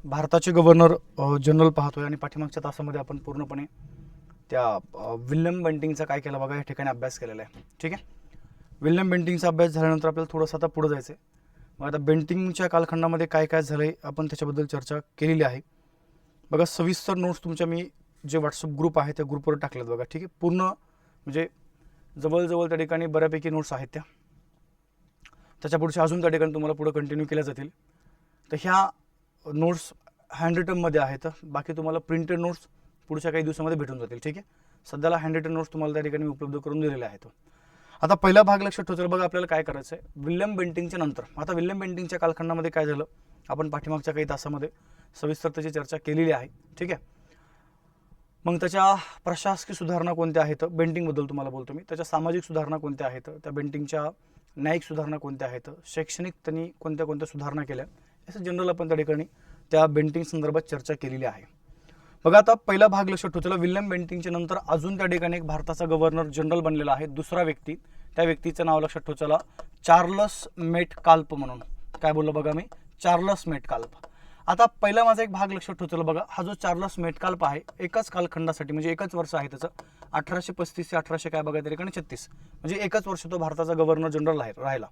भारताचे governor general पाहतोय आणि पाठीमागच्या तासामध्ये आपण पूर्णपणे त्या विल्यम बेंटिंगचा काय केलं बघा या ठिकाणी अभ्यास केलेला आहे. ठीक आहे, विल्यम बेंटिंगचा अभ्यास झाल्यानंतर आपल्याला थोडंसं आता पुढे जायचं आहे. मग आता बेंटिंगच्या कालखंडामध्ये काय काय झालं आहे आपण त्याच्याबद्दल चर्चा केलेली आहे. बघा सविस्तर नोट्स तुमच्या मी जे व्हॉट्सअप ग्रुप आहे त्या ग्रुपवर टाकलेत बघा. ठीक आहे, पूर्ण म्हणजे जवळजवळ त्या ठिकाणी बऱ्यापैकी नोट्स आहेत त्याच्या पुढच्या अजून त्या ठिकाणी तुम्हाला पुढे कंटिन्यू केल्या जातील. तर ह्या नोट्स हँड रिटनमध्ये आहेत, बाकी तुम्हाला प्रिंटेड नोट्स पुढच्या काही दिवसामध्ये भेटून जातील. ठीक आहे, सध्याला हँड रिटन नोट्स तुम्हाला त्या ठिकाणी उपलब्ध करून दिलेले आहेत. आता पहिला भाग लक्षात ठेवतो बघा, आपल्याला काय करायचं आहे विल्यम बेंटिंगच्या नंतर. आता विल्यम बेंटिंगच्या कालखंडामध्ये काय झालं आपण पाठीमागच्या काही तासामध्ये सविस्तर त्याची चर्चा केलेली आहे. ठीक आहे, मग त्याच्या प्रशासकीय सुधारणा कोणत्या आहेत बेंटिंगबद्दल तुम्हाला बोलतो मी. त्याच्या सामाजिक सुधारणा कोणत्या आहेत, त्या बेंटिंगच्या न्यायिक सुधारणा कोणत्या आहेत, शैक्षणिक त्यांनी कोणत्या कोणत्या सुधारणा केल्या, असं जनरल आपण त्या ठिकाणी त्या बेंटिंग संदर्भात चर्चा केलेली आहे. बघा आता पहिला भाग लक्षात ठेवतो, विल्यम बेंटिंगच्या नंतर अजून त्या ठिकाणी एक भारताचा गव्हर्नर जनरल बनलेला आहे दुसरा व्यक्ती. त्या व्यक्तीचं नाव लक्षात ठेवतो चार्लस मेटकाल्फ म्हणून. काय बोललो बघा मी, चार्लस मेटकाल्फ. आता पहिला माझा एक भाग लक्षात ठेवतो बघा, हा जो चार्लस मेटकाल्फ आहे एकाच कालखंडासाठी म्हणजे एकच वर्ष आहे त्याचं 1835 ते 1800 काय बघा त्या ठिकाणी 36 म्हणजे एकच वर्ष तो भारताचा गव्हर्नर जनरल राहिला.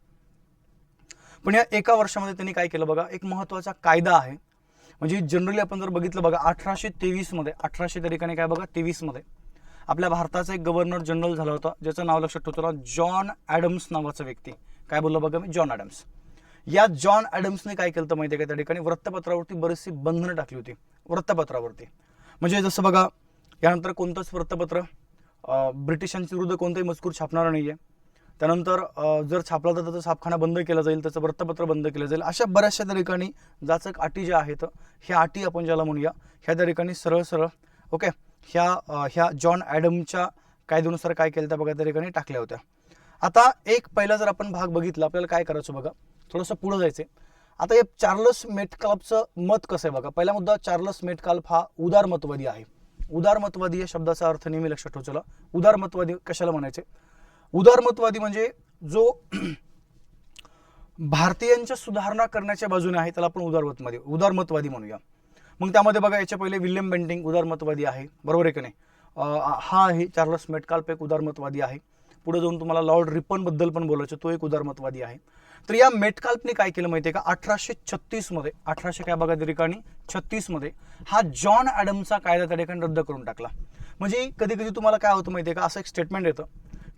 पण या एका वर्षामध्ये त्यांनी काय केलं बघा, एक महत्त्वाचा कायदा आहे. म्हणजे जनरली आपण जर बघितलं बघा 1823 मध्ये 1800 त्या ठिकाणी काय बघा 23 मध्ये आपल्या भारताचा एक गव्हर्नर जनरल झाला होता ज्याचं नाव लक्षात ठेवतो जॉन ॲडम्स नावाचा व्यक्ती. काय बोललो बघा मी, जॉन ॲडम्स. या जॉन ॲडम्सने काय केलं तर माहिती आहे का, त्या ठिकाणी वृत्तपत्रावरती बरीचशी बंधनं टाकली होती वृत्तपत्रावरती. म्हणजे जसं बघा यानंतर कोणतंच वृत्तपत्र ब्रिटिशांच्या विरुद्ध कोणताही मजकूर छापणार नाहीये. त्यानंतर जर छापला तर त्याचा छापखाना बंद केला जाईल, त्याचं वृत्तपत्र बंद केलं जाईल. अशा बऱ्याचशा त्या ठिकाणी जाचक अटी ज्या आहेत ह्या अटी आपण ज्याला म्हणूया ह्या त्या ठिकाणी सरळ सरळ ओके ह्या जॉन ॲडमच्या कायद्यानुसार काय केलं त्या बघा त्या ठिकाणी टाकल्या होत्या. आता एक पहिला जर आपण भाग बघितला आपल्याला काय करायचं बघा, थोडंसं पुढे जायचंय. आता या चार्लस मेटकाल्फचं मत कसं आहे बघा. पहिला मुद्दा, चार्लस मेटकाल्फ हा उदारमतवादी आहे. उदारमतवादी या शब्दाचा अर्थ नेहमी लक्षात ठेवला. उदारमतवादी कशाला म्हणायचे, उदारमतवादी म्हणजे जो भारतीयांच्या सुधारणा करण्याच्या बाजूने आहे त्याला आपण उदारमतवादी म्हणूया. मग त्यामध्ये बघा याच्या पहिले विल्यम बेंटिंग उदारमतवादी आहे, बरोबर आहे की नाही. हा आहे चार्लस मेटकाल्फ एक उदारमतवादी आहे. पुढे जाऊन तुम्हाला लॉर्ड रिपन बद्दल पण बोलायचं, तो एक उदारमतवादी आहे. तर या मेटकाल्फने काय केलं माहिती आहे का, 1836 मध्ये 1800 काय बघा त्या ठिकाणी 36 मध्ये हा जॉन ॲडमचा कायदा त्या ठिकाणी रद्द करून टाकला. म्हणजे कधी कधी तुम्हाला काय होतं माहिती आहे का, असं एक स्टेटमेंट येतं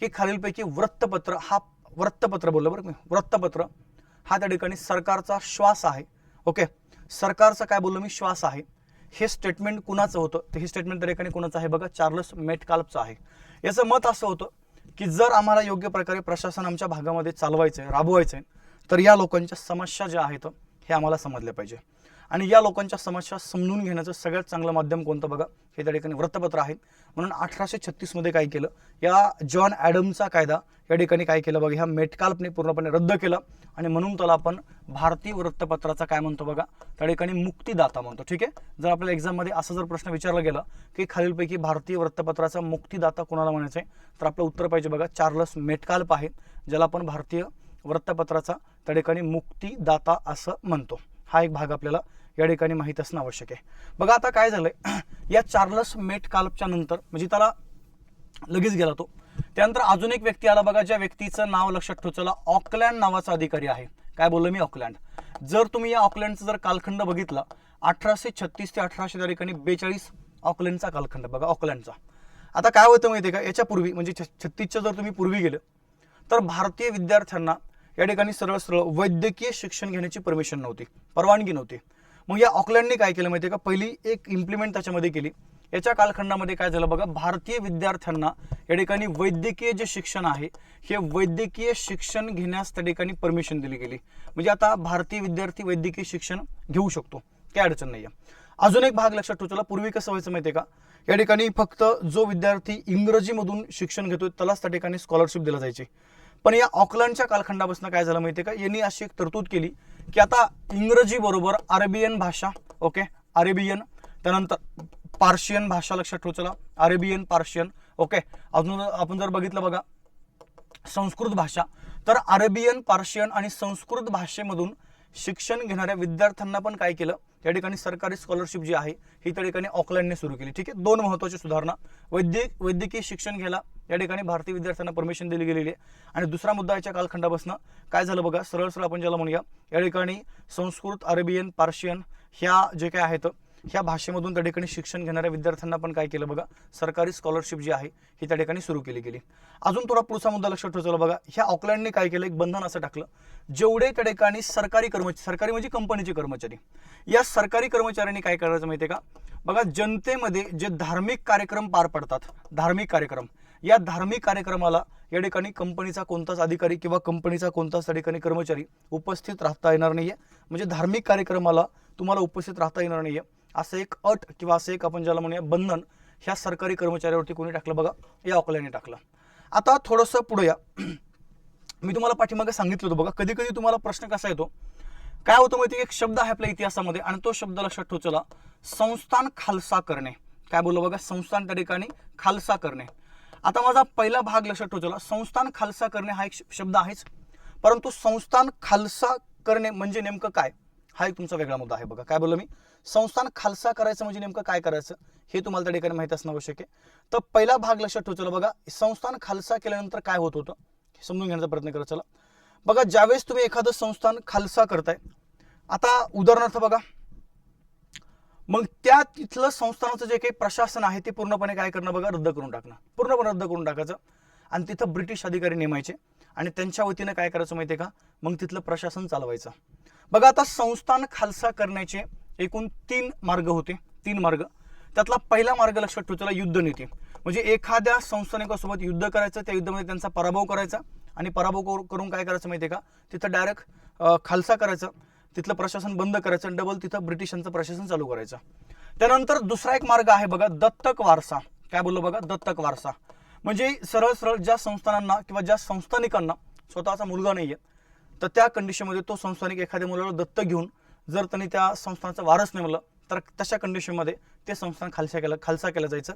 की खालीलपैकी वृत्तपत्र बोललं बरं, वृत्तपत्र हा त्या ठिकाणी सरकारचा श्वास आहे. ओके, सरकारचा काय बोललो मी, श्वास आहे. हे स्टेटमेंट कुणाचं होतं, तर हे स्टेटमेंट त्या ठिकाणी कुणाचं आहे बघा, चार्लस मेटकाल्फचं आहे. याचं मत असं होतं की जर आम्हाला योग्य प्रकारे प्रशासन आमच्या भागामध्ये चालवायचं आहे, राबवायचं आहे, तर या लोकांच्या समस्या ज्या आहेत हे आम्हाला समजल्या पाहिजे. आणि या लोकांच्या समस्या समजून घेण्याचं सगळ्यात चांगलं माध्यम कोणतं बघा, हे त्या ठिकाणी वृत्तपत्र आहे. म्हणून 1836 मध्ये काय केलं, या जॉन ॲडमचा कायदा या ठिकाणी काय केलं बघा, ह्या मेटकाल्फने पूर्णपणे रद्द केला. आणि म्हणून त्याला आपण भारतीय वृत्तपत्राचा काय म्हणतो बघा, त्या ठिकाणी मुक्तिदाता म्हणतो. ठीक आहे, जर आपल्याला एक्झाममध्ये असा जर प्रश्न विचारला गेला की खालीलपैकी भारतीय वृत्तपत्राचा मुक्तिदाता कोणाला म्हणायचं आहे, तर आपलं उत्तर पाहिजे बघा चार्लस मेटकाल्फ आहे, ज्याला आपण भारतीय वृत्तपत्राचा त्या ठिकाणी मुक्तिदाता असं म्हणतो. हा एक भाग आपल्याला या ठिकाणी माहीत असणं आवश्यक आहे. बघा आता काय झालंय, या चार्लस मेटकाल्फच्या नंतर म्हणजे त्याला लगेच गेला तो, त्यानंतर अजून एक व्यक्ती आला बघा, ज्या व्यक्तीचं नाव लक्षात ठेवलं ऑकलँड नावाचा अधिकारी आहे. काय बोललो मी, ऑकलँड. जर तुम्ही या ऑकलँडचा जर कालखंड बघितला 1836 ते 1800 त्या ठिकाणी 42 ऑकलँडचा कालखंड बघा ऑकलँडचा. आता काय होतं माहिती आहे का, याच्या पूर्वी म्हणजे 36च्या जर तुम्ही पूर्वी गेलं तर भारतीय विद्यार्थ्यांना या ठिकाणी सरळ सरळ वैद्यकीय शिक्षण घेण्याची परमिशन नव्हती, परवानगी नव्हती. मग या ऑकलँडने काय केलं माहिती आहे का, पहिली एक इम्प्लिमेंट त्याच्यामध्ये केली. याच्या कालखंडामध्ये काय झालं बघा, भारतीय विद्यार्थ्यांना या ठिकाणी वैद्यकीय जे शिक्षण आहे हे वैद्यकीय शिक्षण घेण्यास त्या ठिकाणी परमिशन दिली गेली. म्हणजे आता भारतीय विद्यार्थी वैद्यकीय शिक्षण घेऊ शकतो, काही अडचण नाही आहे. अजून एक भाग लक्षात ठेवला, पूर्वी कसं व्हायचं माहिती आहे का, या ठिकाणी फक्त जो विद्यार्थी इंग्रजीमधून शिक्षण घेतोय त्यालाच त्या ठिकाणी स्कॉलरशिप दिला जायची. पण या ऑकलँडच्या कालखंडापासून काय झालं माहिती आहे का, यांनी अशी एक तरतूद केली की आता इंग्रजी बरोबर अरेबियन भाषा, ओके अरेबियन, त्यानंतर पार्शियन भाषा लक्षात ठेवला, अरेबियन पार्शियन. ओके, अजून आपण जर बघितलं बघा संस्कृत भाषा, तर अरेबियन पार्शियन आणि संस्कृत भाषेमधून शिक्षण घेणाऱ्या विद्यार्थ्यांना पण काय केलं त्या ठिकाणी सरकारी स्कॉलरशिप जी आहे ही त्या ठिकाणी ऑकलँडने सुरू केली. ठीक आहे, दोन महत्त्वाची सुधारणा. वैद्यकीय शिक्षण घ्यायला या ठिकाणी भारतीय विद्यार्थ्यांना परमिशन दिली गेलेली आहे. आणि दुसरा मुद्दा याच्या कालखंडापासून काय झालं बघा, सरळ सरळ आपण ज्याला म्हणूया, या ठिकाणी संस्कृत, अरेबियन, पार्शियन ह्या जे काय आहेत ह्या भाषेमधून त्या ठिकाणी शिक्षण घेणाऱ्या विद्यार्थ्यांना पण काय केलं बघा, सरकारी स्कॉलरशिप जी आहे ही त्या ठिकाणी सुरू केली गेली. अजून थोडा पुढचा मुद्दा लक्षात ठेवायचा बघा, ह्या ऑकलँडने काय केलं, एक बंधन असं टाकलं, जेवढे त्या ठिकाणी सरकारी म्हणजे कंपनीचे कर्मचारी, या सरकारी कर्मचाऱ्यांनी काय करायचं माहितीये का बघा, जनतेमध्ये जे धार्मिक कार्यक्रम पार पडतात, धार्मिक कार्यक्रम, या धार्मिक कार्यक्रमाला या ठिकाणी कंपनीचा कोणताच अधिकारी किंवा कंपनीचा कोणताच त्या ठिकाणी कर्मचारी उपस्थित राहता येणार नाहीये. म्हणजे धार्मिक कार्यक्रमाला तुम्हाला उपस्थित राहता येणार नाहीये असं एक अट किंवा असं एक आपण ज्याला म्हणूया बंधन ह्या सरकारी कर्मचाऱ्यावरती कोणी टाकलं बघा, या ऑकलँडने टाकलं. आता थोडंसं पुढे या. मी तुम्हाला पाठीमागे सांगितलं होतं बघा, कधी कधी तुम्हाला प्रश्न कसा येतो, काय होतं माहिती, एक शब्द आहे आपल्या इतिहासामध्ये आणि तो शब्द लक्षात ठेव, चला, संस्थान खालसा करणे. काय बोललो बघा, संस्थान त्या ठिकाणी खालसा करणे. आता माझा पहिला भाग लक्षात ठेव, चला, संस्थान खालसा करणे हा एक शब्द आहेच, परंतु संस्थान खालसा करणे म्हणजे नेमकं काय, हा एक तुमचा वेगळा मुद्दा आहे बघा. काय बोललो मी, संस्थान खालसा करायचं म्हणजे नेमकं काय करायचं हे तुम्हाला त्या ठिकाणी माहिती असणं आवश्यक आहे. तर पहिला भाग लक्षात ठेव, चला बघा, संस्थान खालसा केल्यानंतर काय होत होतं समजून घेण्याचा प्रयत्न करा. चला बघा, ज्यावेळेस तुम्ही एखादं संस्थान खालसा करताय, आता उदाहरणार्थ बघा, मग त्या तिथलं संस्थानाचं जे काही प्रशासन आहे ते पूर्णपणे काय करणं बघा, रद्द करून टाकणं, पूर्णपणे रद्द करून टाकायचं आणि तिथं ब्रिटिश अधिकारी नेमायचे आणि त्यांच्या वतीनं काय करायचं माहितीये का, मग तिथलं प्रशासन चालवायचं. बघा, आता संस्थान खालसा करण्याचे एकूण 3 मार्ग होते, 3 मार्ग. त्यातला पहिला मार्ग लक्षात ठेवायचा, युद्धनीती. म्हणजे एखाद्या संस्थानिकासोबत युद्ध करायचं, त्या युद्धामध्ये त्यांचा पराभव करायचा आणि पराभव करून काय करायचं माहितीये का, तिथं डायरेक्ट खालसा करायचं, तिथलं प्रशासन बंद करायचं आणि डबल तिथं ब्रिटिशांचं प्रशासन चालू करायचं. त्यानंतर दुसरा एक मार्ग आहे बघा, दत्तक वारसा. काय बोललो बघा, दत्तक वारसा. म्हणजे सरळ सरळ ज्या संस्थानांना किंवा ज्या संस्थानिकांना स्वतःचा मुलगा नाहीये, तर त्या कंडिशनमध्ये तो संस्थानिक एखाद्या मुलाला दत्तक घेऊन जर त्यांनी त्या संस्थानाचा वारस नेमलं तर तशा कंडिशनमध्ये ते संस्थान खालसा केलं जायचं.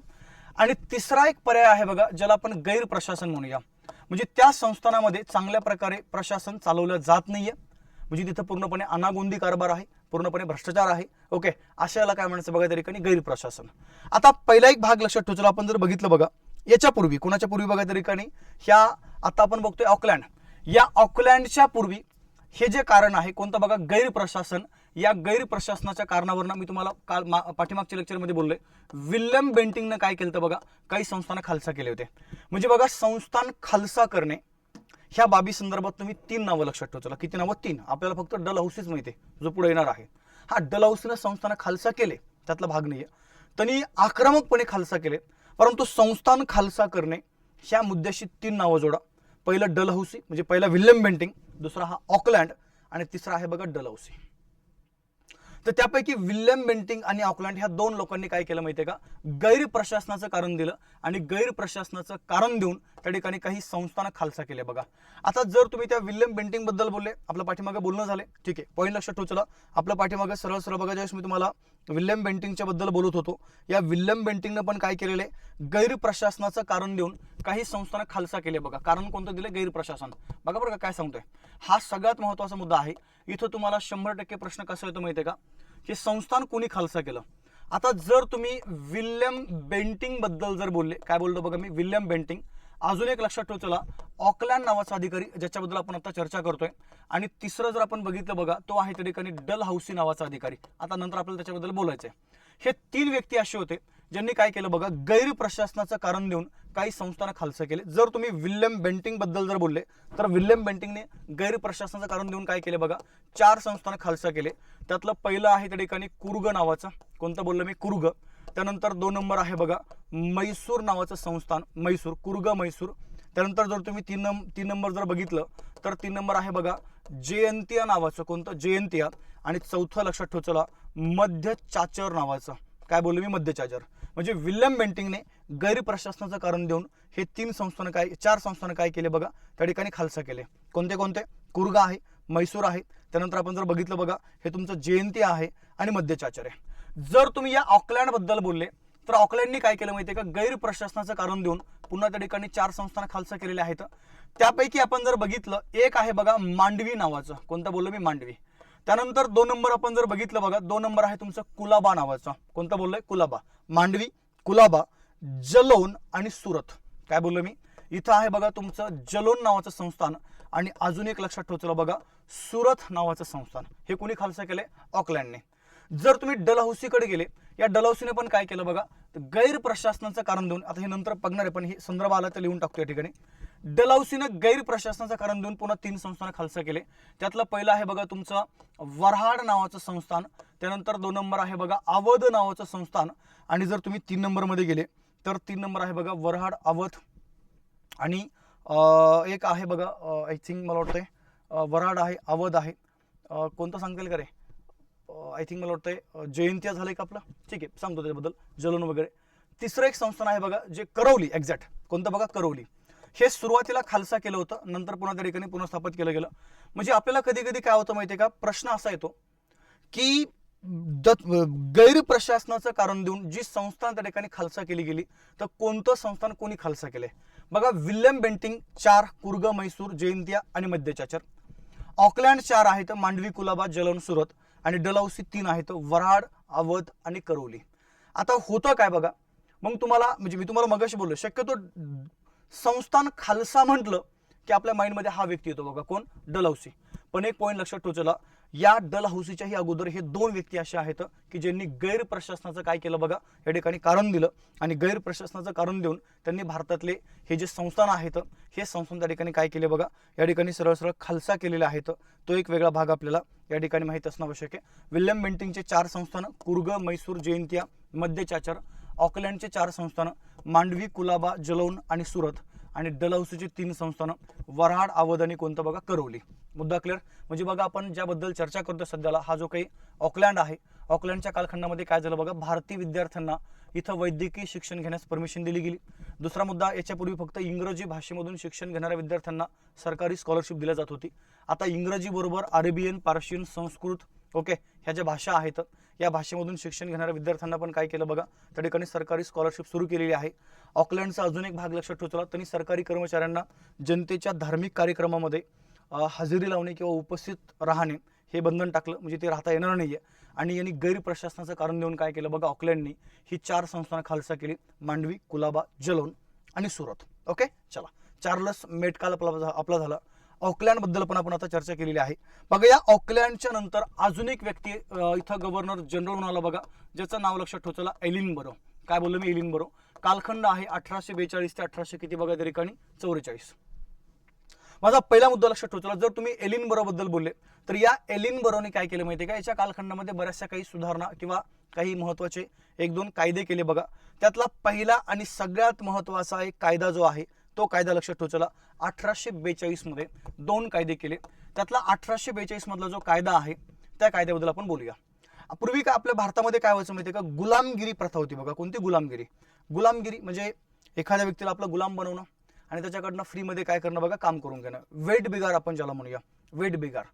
आणि तिसरा एक पर्याय आहे बघा, ज्याला आपण गैरप्रशासन म्हणूया. म्हणजे त्या संस्थानामध्ये चांगल्या प्रकारे प्रशासन चालवलं जात नाहीये, म्हणजे तिथं पूर्णपणे अनागोंदी कारभार आहे, पूर्णपणे भ्रष्टाचार आहे. ओके, अशाला काय म्हणायचं बघा त्या ठिकाणी, गैरप्रशासन. आता पहिला एक भाग लक्षात ठेवतो, आपण जर बघितलं बघा, याच्यापूर्वी कोणाच्या पूर्वी बघा त्या ठिकाणी, ह्या आता आपण बघतोय ऑकलँड, या ऑकलँडच्या पूर्वी हे जे कारण आहे कोणतं बघा, गैरप्रशासन. या गैरप्रशासनाच्या कारणावरून मी तुम्हाला काल पाठीमागच्या लेक्चरमध्ये बोललोय, विल्यम बेंटिंगनं काय केलं तर बघा, काही संस्थांना खालसा केले होते. म्हणजे बघा, संस्थान खालसा करणे ह्या बाबी संदर्भात तुम्ही 3 नावं लक्षात ठेवा. किती नावं? 3. आपल्याला फक्त डलहौसीच माहिती आहे जो पुढे येणार आहे. हा डलहौसीनं संस्थांना खालसा केले त्यातला भाग नाहीये, त्यांनी आक्रमकपणे खालसा केले, परंतु संस्थान खालसा करणे ह्या मुद्द्याशी 3 नावं जोडा. पहिलं डलहौसी म्हणजे पहिला विल्यम बेंटिंग, दुसरा हा ऑकलँड आणि तिसरा आहे बघा डलहौसी. तर त्यापैकी विल्यम बेंटिंग आणि ऑकलँड ह्या 2 लोकांनी काय केलं माहितीये का, गैरप्रशासनाचं कारण दिलं आणि गैरप्रशासनाचं कारण देऊन त्या ठिकाणी काही संस्थांना खालसा केले बघा. आता जर तुम्ही त्या विल्यम बेंटिंग बद्दल बोलले, आपल्या पाठीमागे बोलणं झाले, ठीक आहे, पॉईंट लक्षात ठेवू. चला, आपल्या पाठीमागे सरळ सरळ बघा, ज्यावेळेस मी तुम्हाला विल्यम बेंटिंगच्या बद्दल बोलत होतो, या विल्यम बेंटिंगनं पण काय केलेलं आहे, गैरप्रशासनाचं कारण देऊन काही संस्थांना खालसा केले बघा. कारण कोणतं दिलं? गैरप्रशासन. बघा बरं का काय सांगतोय, हा सगळ्यात महत्त्वाचा मुद्दा आहे. इथं तुम्हाला 100% प्रश्न कसा येतो माहितीये का, की संस्थान कोणी खालसा केलं. आता जर तुम्ही विल्यम बेंटिंग बद्दल जर बोलले, काय बोलतो बघा मी, विल्यम बेंटिंग. अजून एक लक्षात ठेव, चला, ऑकलँड नावाचा अधिकारी ज्याच्याबद्दल आपण आता चर्चा करतोय, आणि तिसरं जर आपण बघितलं बघा, तो आहे त्या ठिकाणी डलहौसी नावाचा अधिकारी. आता नंतर आपल्याला त्याच्याबद्दल बोलायचंय. हे 3 व्यक्ती असे होते ज्यांनी काय केलं बघा, गैरप्रशासनाचं कारण देऊन काही संस्थांना खालसा केले. जर तुम्ही विल्यम बेंटिंग बद्दल जर बोलले तर विल्यम बेंटिंगने गैरप्रशासनाचं कारण देऊन काय केले बघा, 4 संस्थांना खालसा केले. त्यातलं पहिलं आहे त्या ठिकाणी कुर्ग नावाचं. कोणतं बोललं मी? कुर्ग. त्यानंतर 2 नंबर आहे बघा मैसूर नावाचं संस्थान, मैसूर, कुर्ग मैसूर. त्यानंतर जर तुम्ही 3 नंबर जर बघितलं तर 3 नंबर आहे बघा जयंतिया नावाचं. कोणतं? जयंतिया. आणि चौथं लक्षात ठेव, चला, मध्य चाचर नावाचं. काय बोललो मी? मध्य चाचर. म्हणजे विल्यम बेंटिंगने गैरप्रशासनाचं कारण देऊन हे 4 संस्थानं काय केले बघा, त्या ठिकाणी खालसा केले. कोणते कोणते? कुर्ग आहे, मैसूर आहे, त्यानंतर आपण जर बघितलं बघा हे तुमचं जयंती आहे आणि मध्य चाचर आहे. जर तुम्ही या ऑकलँड बद्दल बोलले तर ऑकलँडने काय केलं माहितीये का, गैरप्रशासनाचं कारण देऊन पुन्हा त्या ठिकाणी 4 संस्थांना खालसा केलेल्या आहेत. त्यापैकी आपण जर बघितलं, एक आहे बघा मांडवी नावाचं. कोणतं बोललो मी? मांडवी. त्यानंतर 2 नंबर आपण जर बघितलं बघा, 2 नंबर आहे तुमचं कुलाबा नावाचा. कोणता बोललोय? कुलाबा. मांडवी, कुलाबा, जलौन आणि सुरत. काय बोललो मी? इथं आहे बघा तुमचं जलौन नावाचं संस्थान आणि अजून एक लक्षात ठेवलं बघा, सुरत नावाचं संस्थान. हे कोणी खालसा केलंय? ऑकलँडने. जर तुम्ही डलहौसीकडे गेले, या डलहौसीने पण काय केलं बघा, गैर प्रशासनाचं कारण देऊन, आता हे नंतर बघणार आहे पण हे संदर्भ आला तर लिहून टाकतो या ठिकाणी. डलहौसीनं गैर प्रशासनाचं कारण देऊन पुन्हा 3 संस्थान खालसा केले. त्यातलं पहिलं आहे बघा तुमचं वऱ्हाड नावाचं संस्थान. त्यानंतर 2 नंबर आहे बघा अवध नावाचं संस्थान. आणि जर तुम्ही 3 नंबरमध्ये गेले तर 3 नंबर आहे बघा वऱ्हाड, अवध आणि एक आहे बघा आय थिंक मला वाटतंय वऱ्हाड आहे, अवध आहे, कोणतं सांगता येईल का रे? आय थिंक मला वाटतंय जयंतिया झालंय का आपलं? ठीक आहे, सांगतो त्याच्याबद्दल, जलौन वगैरे. तिसरं एक संस्थान आहे बघा जे करौली, एक्झॅक्ट कोणतं बघा? करौली. हे सुरुवातीला खालसा केलं होतं, नंतर पुन्हा त्या ठिकाणी पुनर्स्थापित केलं गेलं. म्हणजे आपल्याला कधी कधी काय होतं माहितीये का, प्रश्न असा येतो की गैर प्रशासनाचं कारण देऊन जी संस्थान त्या ठिकाणी खालसा केली गेली, तर कोणतं संस्थान कोणी खालसा केलंय बघा? विल्यम बेंटिंक 4, कुर्ग, मैसूर, जयंतिया आणि मध्य चाचर. ऑकलँड 4 आहेत, मांडवी, कुलाबा, जलौन, सुरत. आणि डलहौसी 3 आहेत, वऱ्हाड, अवध आणि करौली. आता होतं काय बघा, मग तुम्हाला म्हणजे मी तुम्हाला मगाशी बोललो, शक्यतो संस्थान खालसा म्हटलं की आपल्या माइंडमध्ये हा व्यक्ती येतो बघा, कोण? डलहौसी. पण एक पॉईंट लक्षात ठेवला, या डलहौसीच्याही अगोदर हे 2 व्यक्ती असे आहेत की ज्यांनी गैर प्रशासनाचं काय केलं बघा, या ठिकाणी कारण दिलं. आणि गैर प्रशासनाचं कारण देऊन त्यांनी भारतातले हे जे संस्थान आहेत, हे संस्थान त्या ठिकाणी काय केले बघा, या ठिकाणी सरळ सरळ खालसा केलेले आहेत. तो एक वेगळा भाग आपल्याला या ठिकाणी माहित असणं आवश्यक आहे. विल्यम बेंटिंकचे 4 संस्थान, कुर्ग, मैसूर, जयंतिया, मध्य चाचर. ऑकलँडचे 4 संस्थान, मांडवी, कुलाबा, जलौन आणि सुरत. आणि डलहौसीचे 3 संस्थानं, वऱ्हाड, अवध आणि कोणतं बघा? करौली. मुद्दा क्लिअर? म्हणजे बघा आपण ज्याबद्दल चर्चा करतो सध्याला, हा जो काही ऑकलँड आहे, ऑकलँडच्या कालखंडामध्ये काय झालं बघा, भारतीय विद्यार्थ्यांना इथं वैद्यकीय शिक्षण घेण्यास परमिशन दिली गेली. दुसरा मुद्दा, याच्यापूर्वी फक्त इंग्रजी भाषेमधून शिक्षण घेणाऱ्या विद्यार्थ्यांना सरकारी स्कॉलरशिप दिल्या जात होती. आता इंग्रजी बरोबर अरेबियन, पार्शियन, संस्कृत, ओके, ह्या ज्या भाषा आहेत, या भाषेमधून शिक्षण घेणाऱ्या विद्यार्थ्यांना पण काय केलं बघा, त्या ठिकाणी सरकारी स्कॉलरशिप सुरू केलेली आहे. ऑकलँडचा अजून एक भाग लक्षात ठेवला, त्यांनी सरकारी कर्मचाऱ्यांना जनतेच्या धार्मिक कार्यक्रमामध्ये हजेरी लावणे किंवा उपस्थित राहणे हे बंधन टाकलं, म्हणजे ते राहता येणार नाहीये. आणि यांनी गैर प्रशासनाचं कारण देऊन काय केलं बघा, ऑकलँडनी ही 4 संस्थानं खालसा केली, मांडवी, कुलाबा, जलौन आणि सुरत. ओके, चला. चार्लस मेटकाल आपला झाला. ऑकलँड बद्दल पण आपण आता चर्चा केलेली आहे. बघा, या ऑकलँडच्या नंतर अजून एक व्यक्ती इथं गव्हर्नर जनरल म्हणून आला बघा, ज्याचं नाव लक्षात ठेवलं, एलिनबरो. काय बोललो मी? एलिनबरो. कालखंड आहे 1842 ते 1800 किती बघा त्या ठिकाणी 44. माझा पहिला मुद्दा लक्षात ठेवला, जर तुम्ही एलिनबरो बद्दल बोलले तर या एलिनबरोने काय केलं माहितीये का, याच्या कालखंडामध्ये बऱ्याचशा काही सुधारणा किंवा काही महत्वाचे 1-2 कायदे केले बघा. त्यातला पहिला आणि सगळ्यात महत्वाचा एक कायदा जो आहे, तो कायदा लक्षात ठेवला 1842 मध्ये 2 कायदे केले. त्यातला 1842 मधला जो कायदा आहे, त्या कायद्याबद्दल आपण बोलूया. पूर्वी का आपल्या भारतामध्ये काय व्हायचं माहितीये का, गुलामगिरी प्रथा होती बघा. कोणती? गुलामगिरी. गुलामगिरी म्हणजे एखाद्या व्यक्तीला आपला गुलाम बनवणं आणि त्याच्याकडनं फ्रीमध्ये काय करणं बघा, काम करून घेणं. वेट बिगार आपण ज्याला म्हणूया, वेट बिगार.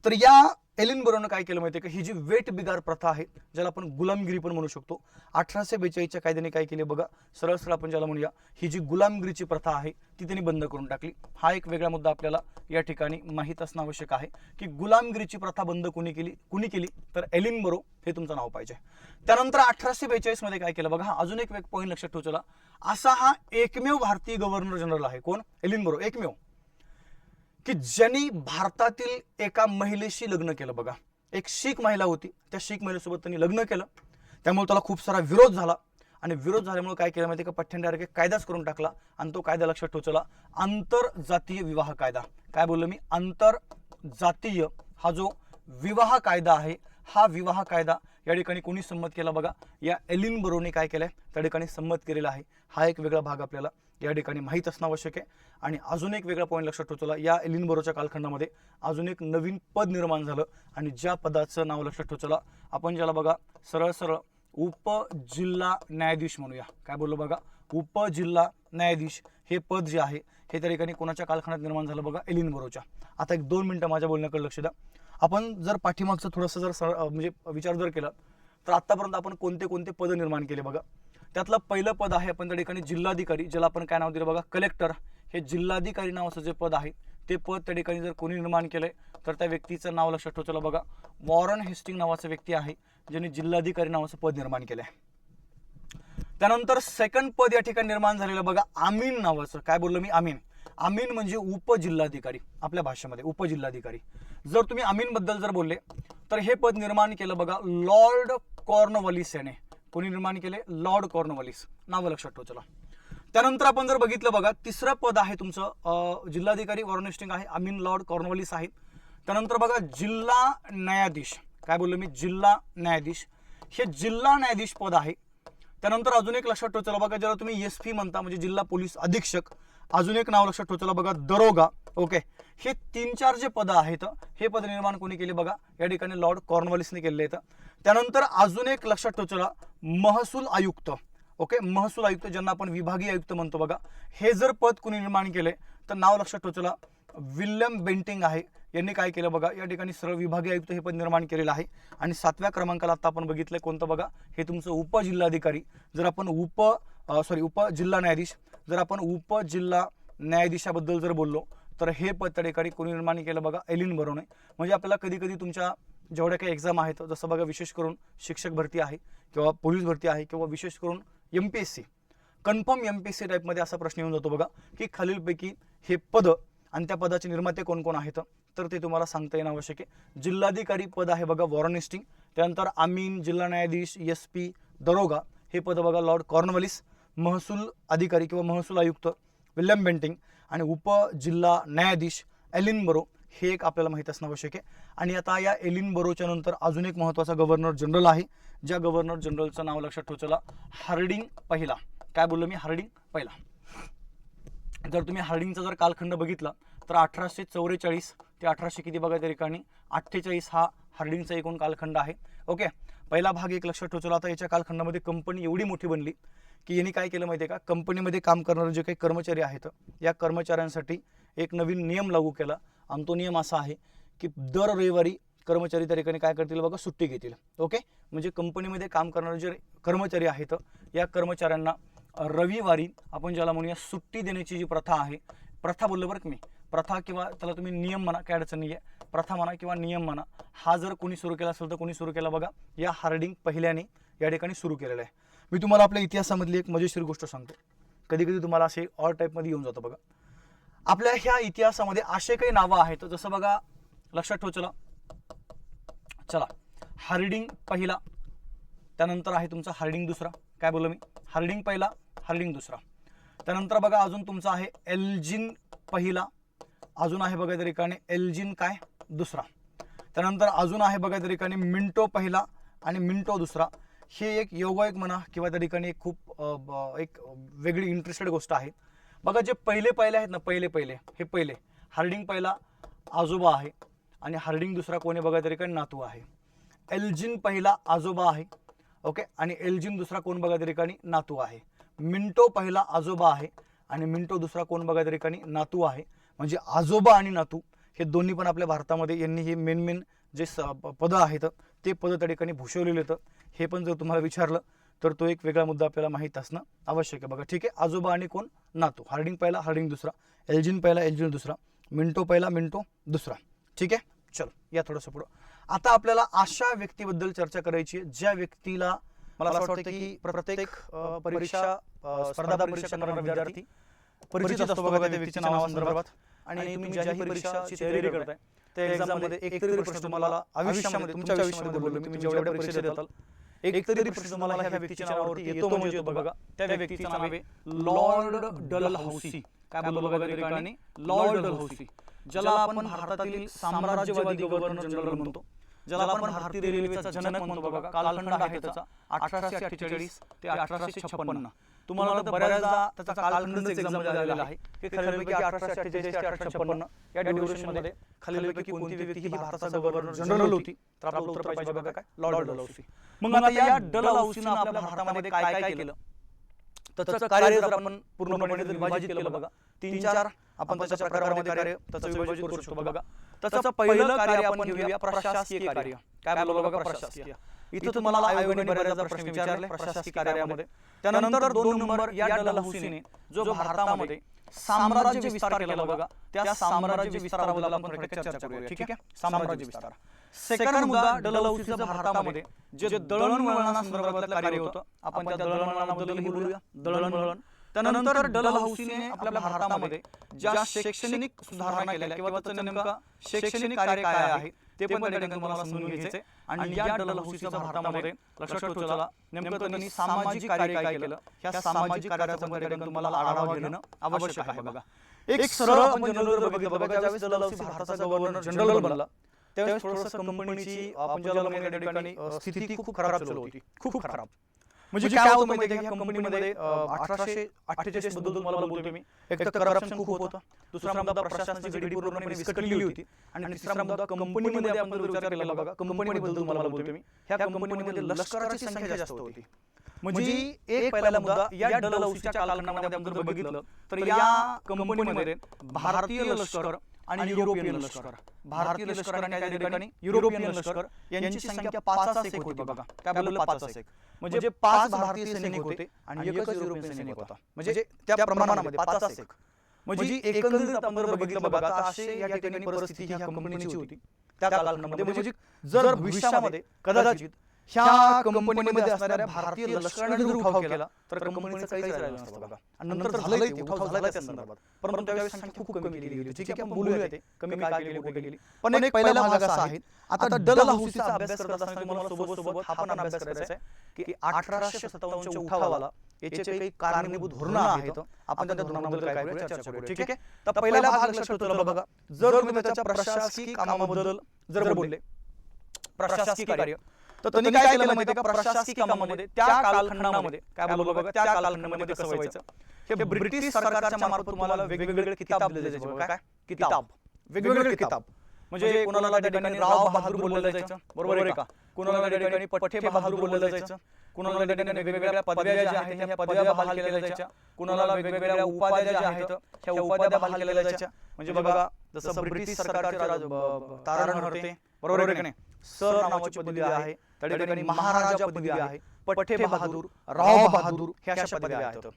तर या एलिनबरोनं काय केलं माहितीये का, ही जी वेट बिगार प्रथा आहे, ज्याला आपण गुलामगिरी पण म्हणू शकतो, 1842च्या कायद्याने काय केले बघा, सरळ सरळ आपण ज्याला म्हणूया, ही जी गुलामगिरीची प्रथा आहे ती त्यांनी बंद करून टाकली. हा एक वेगळा मुद्दा आपल्याला या ठिकाणी माहीत असणं आवश्यक आहे की गुलामगिरीची प्रथा बंद कोणी केली तर एलिनबरो, हे तुमचं नाव पाहिजे. त्यानंतर 1842 मध्ये काय केलं बघा, हा अजून एक पॉईंट लक्षात ठेवला, असा हा एकमेव भारतीय गव्हर्नर जनरल आहे. कोण? एलिनबरो. एकमेव की ज्यांनी भारतातील एका महिलेशी लग्न केलं बघा. एक शीख महिला होती, त्या शीख महिलेसोबत त्यांनी लग्न केलं. त्यामुळे त्याला खूप सारा विरोध झाला आणि विरोध झाल्यामुळे काय केलं माहिती का, पठ्ठ्याने डायरेक्ट कायदाच करून टाकला. आणि तो कायदा लक्षात ठेवला, आंतरजातीय विवाह कायदा. काय बोललो मी? आंतरजातीय हा जो विवाह कायदा आहे, हा विवाह कायदा या ठिकाणी कोणी संमत केला बघा, या एलिनबरोने काय केलंय त्या ठिकाणी संमत केलेला आहे. हा एक वेगळा भाग आपल्याला या ठिकाणी माहीत असणं आवश्यक आहे. आणि अजून एक वेगळा पॉईंट लक्षात ठेवला, या एलिनबरोच्या कालखंडामध्ये अजून एक नवीन पद निर्माण झालं आणि ज्या पदाचं नाव लक्षात ठेवला आपण, ज्याला बघा सरळ सरळ उपजिल्हा न्यायाधीश म्हणूया. काय बोललो बघा, उपजिल्हा न्यायाधीश हे पद जे आहे, हे त्या ठिकाणी कोणाच्या कालखंडात निर्माण झालं बघा, एलिनबरोच्या. आता 1-2 मिनिटं माझ्या बोलण्याकडे लक्ष द्या. आपण जर पाठीमागचं थोडंसं जर म्हणजे विचार जर केला तर आतापर्यंत आपण कोणते कोणते पद निर्माण केले बघा. त्यातलं पहिलं पद आहे आपण त्या ठिकाणी जिल्हाधिकारी, ज्याला आपण काय नाव दिलं बघा, कलेक्टर. हे जिल्हाधिकारी नावाचं जे पद आहे ते पद त्या ठिकाणी जर कोणी निर्माण केलंय तर त्या व्यक्तीचं नाव लक्षात ठेवा. चला बघा, वॉरन हेस्टिंग नावाचा व्यक्ती आहे ज्याने जिल्हाधिकारी नावाचं पद निर्माण केलंय. त्यानंतर सेकंड पद या ठिकाणी निर्माण झालेलं बघा, आमीन नावाचं. काय बोललो मी? आमीन. आमीन म्हणजे उपजिल्हाधिकारी आपल्या भाषेमध्ये, उपजिल्हाधिकारी. जर तुम्ही आमीन बद्दल जर बोलले तर हे पद निर्माण केलं बघा लॉर्ड कॉर्नवॉलिस याने. कोणी निर्माण केले? Lord Cornwallis. नाव लक्षात ठेवा. चला, त्यानंतर आपण जर बघितलं बघा, तिसरं पद आहे तुमचं जिल्हाधिकारी वॉरन हेस्टिंग आहे, आमीन लॉर्ड कॉर्नवॉलिस आहे. त्यानंतर बघा जिल्हा न्यायाधीश. काय बोललो मी? जिल्हा न्यायाधीश. हे जिल्हा न्यायाधीश पद आहे. त्यानंतर अजून एक लक्षात ठेवा. चला बघा, ज्याला तुम्ही SP म्हणता म्हणजे जिल्हा पोलीस अधीक्षक. अजून एक नाव लक्षात ठेवा. चला बघा, दरोगा. ओके, हे 3-4 जे पद आहेत हे पद निर्माण कोणी केले बघा? या ठिकाणी लॉर्ड कॉर्नवॉलिसने केलेले आहेत. त्यानंतर अजून एक लक्षात ठेवा. चला, महसूल आयुक्त. ओके, महसूल आयुक्त ज्यांना आपण विभागीय आयुक्त म्हणतो बघा, हे जर पद कोणी निर्माण केले तर नाव लक्षात ठेवा. चला, विल्यम बेंटिंग आहे. यांनी काय केलं बघा? या ठिकाणी सरळ विभागीय आयुक्त हे पद निर्माण केलेलं आहे. आणि 7व्या क्रमांकाला आता आपण बघितलं कोणतं बघा? हे तुमचं उपजिल्हाधिकारी. जर आपण उपजिल्हा न्यायाधीश, जर आपण उपजिल्हा न्यायाधीशाबद्दल जर बोललो तर हे पद त्या ठिकाणी कोणी निर्माण केलं बघा? एलिनबरोने. म्हणजे आपल्याला कधी कधी तुमच्या जेवढ्या काही एक्झाम आहेत, जसं बघा विशेष करून शिक्षक भरती आहे किंवा पोलीस भरती आहे किंवा विशेष करून MPSC, कन्फर्म MPSC टाईपमध्ये असा प्रश्न येऊन जातो बघा की खालीलपैकी हे पद आणि त्या पदाचे निर्माते कोण कोण आहेत, तर ते तुम्हाला सांगता येणं आवश्यक आहे. जिल्हाधिकारी पद आहे बघा वॉरन हेस्टिंग. त्यानंतर आमीन, जिल्हा न्यायाधीश, SP, दरोगा हे पद बघा लॉर्ड कॉर्नवॉलिस. महसूल अधिकारी किंवा महसूल आयुक्त विल्यम बेंटिंग आणि उपजिल्हा न्यायाधीश एलिनबरो हे एक आपल्याला माहिती असणं आवश्यक आहे. आणि आता या एलिनबरोच्या नंतर अजून एक महत्त्वाचा गव्हर्नर जनरल आहे, ज्या गव्हर्नर जनरलचं नाव लक्षात ठेवा. चला, हार्डिंग पहिला. काय बोललो मी? हार्डिंग पहिला. जर तुम्ही हार्डिंगचा जर कालखंड बघितला तर 1844 ते 1800 किती बघा त्या ठिकाणी 48 हा हार्डिंगचा एकूण कालखंड आहे. ओके, पहिला भाग एक लक्षात ठेवा. आता याच्या कालखंडामध्ये कंपनी एवढी मोठी बनली की यांनी काय केलं माहिती आहे का? कंपनीमध्ये काम करणारे जे काही कर्मचारी आहेत या कर्मचाऱ्यांसाठी एक नवीन नियम लागू केला. आणि तो नियम असा आहे की दर रविवारी कर्मचारी त्या ठिकाणी काय करतील बघा? सुट्टी घेतील. ओके, म्हणजे कंपनीमध्ये काम करणारे जे कर्मचारी आहेत या कर्मचाऱ्यांना रविवारी आपण ज्याला म्हणूया सुट्टी देण्याची जी प्रथा आहे, प्रथा बोललो बरं की मी, प्रथा किंवा त्याला तुम्ही नियम म्हणा, काय अडचण नाही आहे, प्रथा म्हणा किंवा नियम म्हणा, हा जर कोणी सुरू केला असेल तर कोणी सुरू केला बघा? या हार्डिंग पहिल्याने या ठिकाणी सुरू केलेलं आहे. मी तुम्हाला आपल्या इतिहासामधली एक मजेशीर गोष्ट सांगतो. कधी कधी तुम्हाला असे ऑल टाईपमध्ये येऊन जातं बघा. आपल्या ह्या इतिहासामध्ये असे काही नावं आहेत, जसं बघा लक्षात ठेवा. चला, हार्डिंग पहिला. त्यानंतर आहे तुमचा हार्डिंग दुसरा. काय बोललो मी? हार्डिंग पहिला, हार्डिंग दुसरा. त्यानंतर बघा अजून तुमचा आहे एल्जिन पहिला. अजून आहे बघा त्या ठिकाणी एल्जिन काय? दुसरा. त्यानंतर अजून आहे बघा त्या ठिकाणी मिंटो पहिला आणि मिंटो दुसरा. हे एक योगायोग म्हणा किंवा त्या ठिकाणी खूप एक वेगळी इंटरेस्टेड गोष्ट आहे बघा. जे पहिले आहेत ना, हे पहिले हार्डिंग पहिला आजोबा आहे आणि हार्डिंग दुसरा कोणी बघा त्या ठिकाणी नातू आहे. एल्जिन पहिला आजोबा आहे. ओके, आणि एल्जिन दुसरा कोण बघा त्या ठिकाणी? नातू आहे. मिंटो पहिला आजोबा आहे आणि मिंटो दुसरा कोण बघा त्या ठिकाणी? नातू आहे. म्हणजे आजोबा आणि नातू हे दोन्ही पण आपल्या भारतामध्ये यांनी हे मेन जे पदं आहेत ते पदं त्या ठिकाणी भूषवलेले आहेत. हे पण जर तुम्हाला विचारलं तर तो एक वेगळा मुद्दा आपल्याला माहीत असणं आवश्यक आहे बघा. ठीक आहे, आजोबा आणि कोण? नातू. हार्डिंग पहिला, हार्डिंग दुसरा. एल्जिन पहिला, एल्जिन दुसरा. मिंटो पहिला, मिंटो दुसरा. ठीक आहे, चलो या थोडंसं पुढं. आता आपल्याला अशा व्यक्तीबद्दल चर्चा करायची आहे ज्या व्यक्तीला मला असं वाटतं की प्रत्येक परीक्षा स्पर्धा परीक्षा करणारा विद्यार्थी परिचित असतो बघा त्या व्यक्तीच्या नावासंदर्भात. आणि तुम्ही ज्याही परीक्षाची तयारी करताय त्या एक्झाममध्ये एकतरी प्रश्न तुम्हाला आयुष्यामध्ये, तुमच्या आयुष्यामध्ये बोललो तुम्ही जेवढ्या परीक्षा देताल, एकतरी प्रश्न तुम्हाला ह्या व्यक्तीच्या नावावरती येतो म्हणजे येतो बघा. त्या व्यक्तीचं नाव आहे लॉर्ड डलहौसी. काय बोललो बघा त्या ठिकाणी? लॉर्ड डलहौसी, ज्याला आपण भारतातील साम्राज्यवादी गव्हर्नर जनरल म्हणतो, ज्याला आपण भारतीय रेल्वेचा जनक म्हणतो बघा. कालखंड आहे त्याचा 1848 ते 1856. तुम्हाला बऱ्याचदा त्याचा कालखंडच एक्झाममध्ये आलेला आहे की खालीलपैकी 1848 ते 1856 या ड्युरेशनमध्ये खालीलपैकी कोणती व्यक्ती ही भारताचा गव्हर्नर जनरल होती? तर आपलं उत्तर पाहिजे बघा काय? Lord Dalhousie. मग आता या डलहौसीनं आपल्या भारतामध्ये काय काय केलं तर त्याचं कार्य जर आपण पूर्णपणे विभाजित केलं बघा, 3-4 आपण त्याच्या प्रकारामध्ये कार्य त्याचं विभाजित करू शकतो बघा. त्याचं पहिलं कार्य आपण घेऊया प्रशासकीय कार्य. काय बोललो बघा? प्रशासकीय. इथं तुम्हाला आयोगाने बऱ्याचदा प्रश्न विचारले प्रशासकीय कार्यामध्ये. त्यानंतर 2 नंबर या डलहौसीने जो भारतामध्ये साम्राज्य विस्तार केला बघा, त्या साम्राज्य विस्ताराबद्दल आपण थोडक्यात चर्चा करूया. ठीक आहे, साम्राज्य विस्तार. सेकंड मुद्दा डलहौसीचं भारतामध्ये जे दळणवळणासंदर्भातलं कार्य होतं, आपण त्या दळणवळणाबद्दल बोलूया. दळणवळण. त्यानंतर डलहौसीने आपल्या भारतामध्ये ज्या शैक्षणिक सुधारणा केल्या किंवा त्याचं नेमका शैक्षणिक कार्य काय आहे ते पण त्या ठिकाणी तुम्हाला समजून घ्यायचे. आणि या डलहौसीचं भारतामध्ये लक्षात ठेवा नेमकं त्यांनी सामाजिक कार्य काय केलं, ह्या सामाजिक कार्याचा त्या ठिकाणी तुम्हाला आढावा घेणं आवश्यक आहे. बघा, एक सरळ आपण जनरल बघितलं बघा, ज्यावेळेस डलहौसी भारताचा गव्हर्नर जनरल बनला त्यावेळेस थोडंसं कंपनीची आपण ज्याला म्हणूया त्या ठिकाणी स्थिती खूप खराब चालू होती, खूप खराब. म्हणजे काय होतं माहिती आहे, कंपनीमध्ये 1848 बद्दल तुम्हाला बोलतोय मी. एक तर करप्शन खूप होतं, दुसरा मुद्दा प्रशासनाची गडी पूर्णपणे विस्कटलेली होती, आणि तिसरा मुद्दा कंपनीमध्ये आपण जर विचार केला बघा, कंपनीबद्दल तुम्हाला बोलतोय मी. ह्या कंपनीमध्ये लष्कराची संख्या जास्त होती. म्हणजे एक पहिला मुद्दा या डलहौसीच्या कालखंडामध्ये आपण जर बघितलं तर या कंपनीमध्ये भारतीय लष्कर आणि युरोपियन लष्कर, भारतीय लष्कर आणि त्या ठिकाणी युरोपियन लष्कर यांची संख्या 5-1 होती. बघा, काय बोललं 5-1, म्हणजे 5 भारतीय सैनिक होते आणि एकच युरोपियन सैनिक होता. म्हणजे त्या प्रमाणामध्ये 5-1. म्हणजे एकंदरीत आपण जर बघितलं बघा, तर असे या ठिकाणी परिस्थिती ह्या कंपनीची होती त्या कालखंडामध्ये. म्हणजे जर भविष्यामध्ये कदाचित ह्या कंपनीमध्ये असणाऱ्या भारतीय लष्कराने जर उठाव केला तर कंपनीचं काहीच राहिलं नसतं बघा. आणि नंतर झालंय ते उठाव झाला त्या संदर्भात, परंतु त्यावेळेस संख्या खूप कमी केली गेली. ठीक आहे, आपण बोलूया ते कमी का केली, कुठे केली. पण एक पहिला भाग असा आहे, आता डलहौसीचा अभ्यास करत असताना तुम्हाला सोबत हा पण अभ्यास करायचा आहे की 1857च्या उठावाला याचे काही कारणीभूत धोरणं आहेत, आपण त्या धोरणाबद्दल काय करूया, चर्चा करूया. ठीक आहे, तर पहिला भाग लक्षात ठेवला बघा. जर तुम्ही त्याच्या प्रशासकीय कामाबद्दल जर बोलले, प्रशासकीय कार्य, तर त्यांनी काय केलं माहिती का, प्रशासकीय कामामध्ये त्या कालखंडामध्ये काय बोललो बघा, त्या कालखंडामध्ये कसं व्हायचं, हे ब्रिटिश सरकारच्या मार्फत तुम्हाला वेगवेगळे किताब दिले जायचे बघा. काय किताब, वेगवेगळे किताब. म्हणजे कोणाला त्या ठिकाणी राव बहादूर बोललं जायचं, बरोबर आहे का, कोणाला त्या ठिकाणी पठ्ठे बहादूर बोललं जायचं, कोणाला त्या ठिकाणी वेगवेगळ्या पदव्या ज्या आहेत ह्या पदव्या बहाल केल्या जायच्या, कोणाला वेगवेगळ्या उपाध्या ज्या आहेत ह्या उपाध्या बहाल केल्या जायच्या. म्हणजे बघा, जसं ब्रिटिश सरकारचे तारणहाते, बरोबर आहे की नाही, सर नावाची पदवी आहे, त्या ठिकाणी महाराजा पदवी आहे, पठ्ठे बहादूर, राव बहादूर ह्या अशा पदव्या आहेत.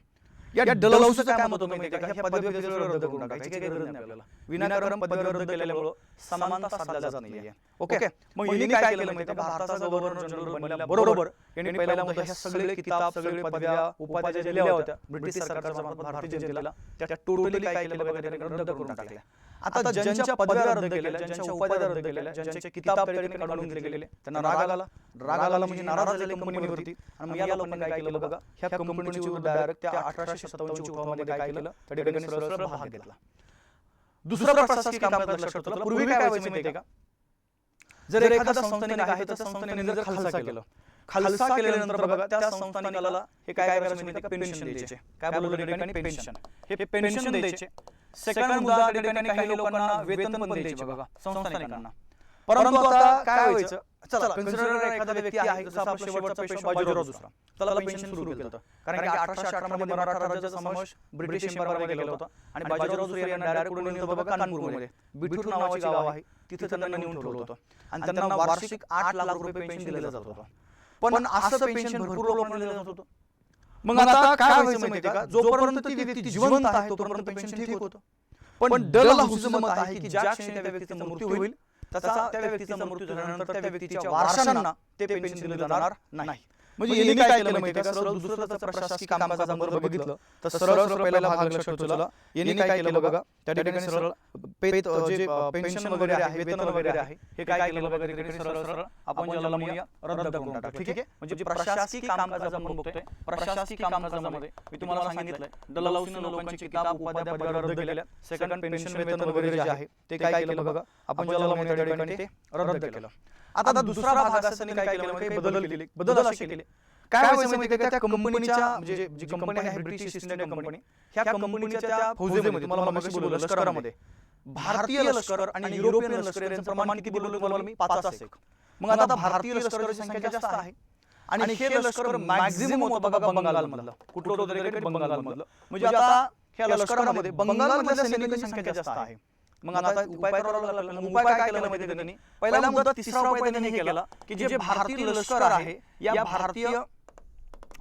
या डलहौसीचं काय मत होतं माहिती आहे का, ह्या पदव्या रद्द करून टाकायची काही गरज नाही आपल्याला. विनाकारण पदवी रद्द केल्यामुळे समानता साधल्या जात नाहीये. ओके, मग यांनी काय केलं माहिती आहे का, भारताचा गव्हर्नर जनरल बनल्याबरोबर यांनी पहिला ह्या सगळे किताब, सगळे पदव्या, उपाध्या दिल्या होत्या ब्रिटिश सरकारच्या मार्फत भारतीय जनतेला, त्या टोटली काय केलं बघा, त्यांनी रद्द करून टाकल्या. आता ज्यांच्या पदव्या रद्द केल्या, ज्यांच्या उपाध्या रद्द केल्या, ज्यांचे किताब त्या ठिकाणी काढून घेतले गेले, त्यांना राग आला म्हणजे नाराज झाले कंपनीवरती. आणि मग या लोकांनी काय केलं बघा, ह्या कंपनीची डायरेक्ट त्या 1857च्या उठावामध्ये काय केलं, त्या ठिकाणी सरळ भाग घेतला. दुसरा प्रशासकीय कामात लक्षात ठेवा, पूर्वी काय व्हायचं माहिती का, जर एखादा संस्थानिक आहे तर संस्थानिकाने जर खालसा केलं, खालसा केल्यानंतर बघा त्या संस्थानिकाला हे काय करायचं माहिती का, पेन्शन द्यायचे. काय बोललो त्या ठिकाणी, पेन्शन, हे पेन्शन द्यायचे. सेकंड मुद्दा, त्या ठिकाणी काही लोकांना वेतन पण द्यायचे बघा संस्थानिकांना. परंतु आता काय व्हायचं, चला कन्सिडर एखादा व्यक्ती आहे, जसं आपला शेवटचा पेशवा बाजीराव दुसरा, त्याला पेन्शन सुरू केलं होतं, कारण की 1818 मध्ये मराठा राज्याचा समावेश ब्रिटिश एम्पायरमध्ये केला होता. आणि बाजीराव दुसरे यांना डायरेक्ट कुठे नेलं बघा, कानपूरमध्ये बिठूर नावाचे गाव आहे, तिथे त्यांना नेऊन ठेवलं होतं. आणि त्यांना वार्षिक 8 लाख रुपये पेन्शन दिलं जात होतं. पण असं पेन्शन भरपूर लोकांना दिलं जात होतं. मग आता काय व्हायचं माहिती का, जोपर्यंत ती व्यक्ती जिवंत आहे तोपर्यंत पेन्शन ठीक होतं. पण डलहौसीचं मत आहे की ज्या क्षणी त्या व्यक्तीचा मृत्यू होईल, तसा त्या व्यक्तीचा मृत्यू झाल्यानंतर त्या व्यक्तीच्या वारसांना ते पेन्शन दिलं जाणार नाही. म्हणजे यांनी काय केलं माहिती आहे का, सरळ दुसरं प्रशासकीय कामकाजाचं जर बघितलं तर सरळ पहिला भाग लक्षात ठेवला. यांनी काय केलं बघा, त्या ठिकाणी सरळ जे पेन्शन वगैरे आहे, वेतन वगैरे आहे, हे काय केलं बघा, तिकडे सरळ आपण ज्याला म्हणूया रद्द करून टाका. ठीक आहे, म्हणजे प्रशासकीय कामकाज आपण बघतोय. प्रशासकीय कामकाजामध्ये मी तुम्हाला सांगितलंय, डलहौसीने लोकांची किताब, उपाध्या, पदव्या रद्द केल्या. सेकंड, पेन्शन, वेतन वगैरे जे आहे ते काय केलं बघा, आपण ज्याला म्हणूया त्या ठिकाणी ते रद्द केलं. आता दुसरा भाग असताना काय केलं, काही बदल असे केले. काय व्हायचं माहिती आहे का, त्या कंपनीच्या म्हणजे जी कंपनी आहे ब्रिटिश ईस्ट इंडिया कंपनी, ह्या कंपनीच्या त्या फौजेमध्ये तुम्हाला मगाशी बोललो लष्करामध्ये भारतीय लष्कर आणि युरोपियन लष्कर यांचं प्रमाण किती बोललो तुम्हाला मी, 5-1. मग आता भारतीय लष्कराची संख्या जास्त आहे आणि हे लष्कर मॅक्झिमम होतं बघा बंगालमधलं. कुठलं होतं बंगालमधलं. म्हणजे आता ह्या लष्करामध्ये बंगालमधल्या सैनिकांची संख्या जास्त आहे. मग आता उपाय करावा लागला. मग उपाय काय केला माहिती त्यांनी? पहिला मुद्दा, तिसरा उपाय त्यांनी हे केला की जे भारतीय लष्कर आहे या भारतीय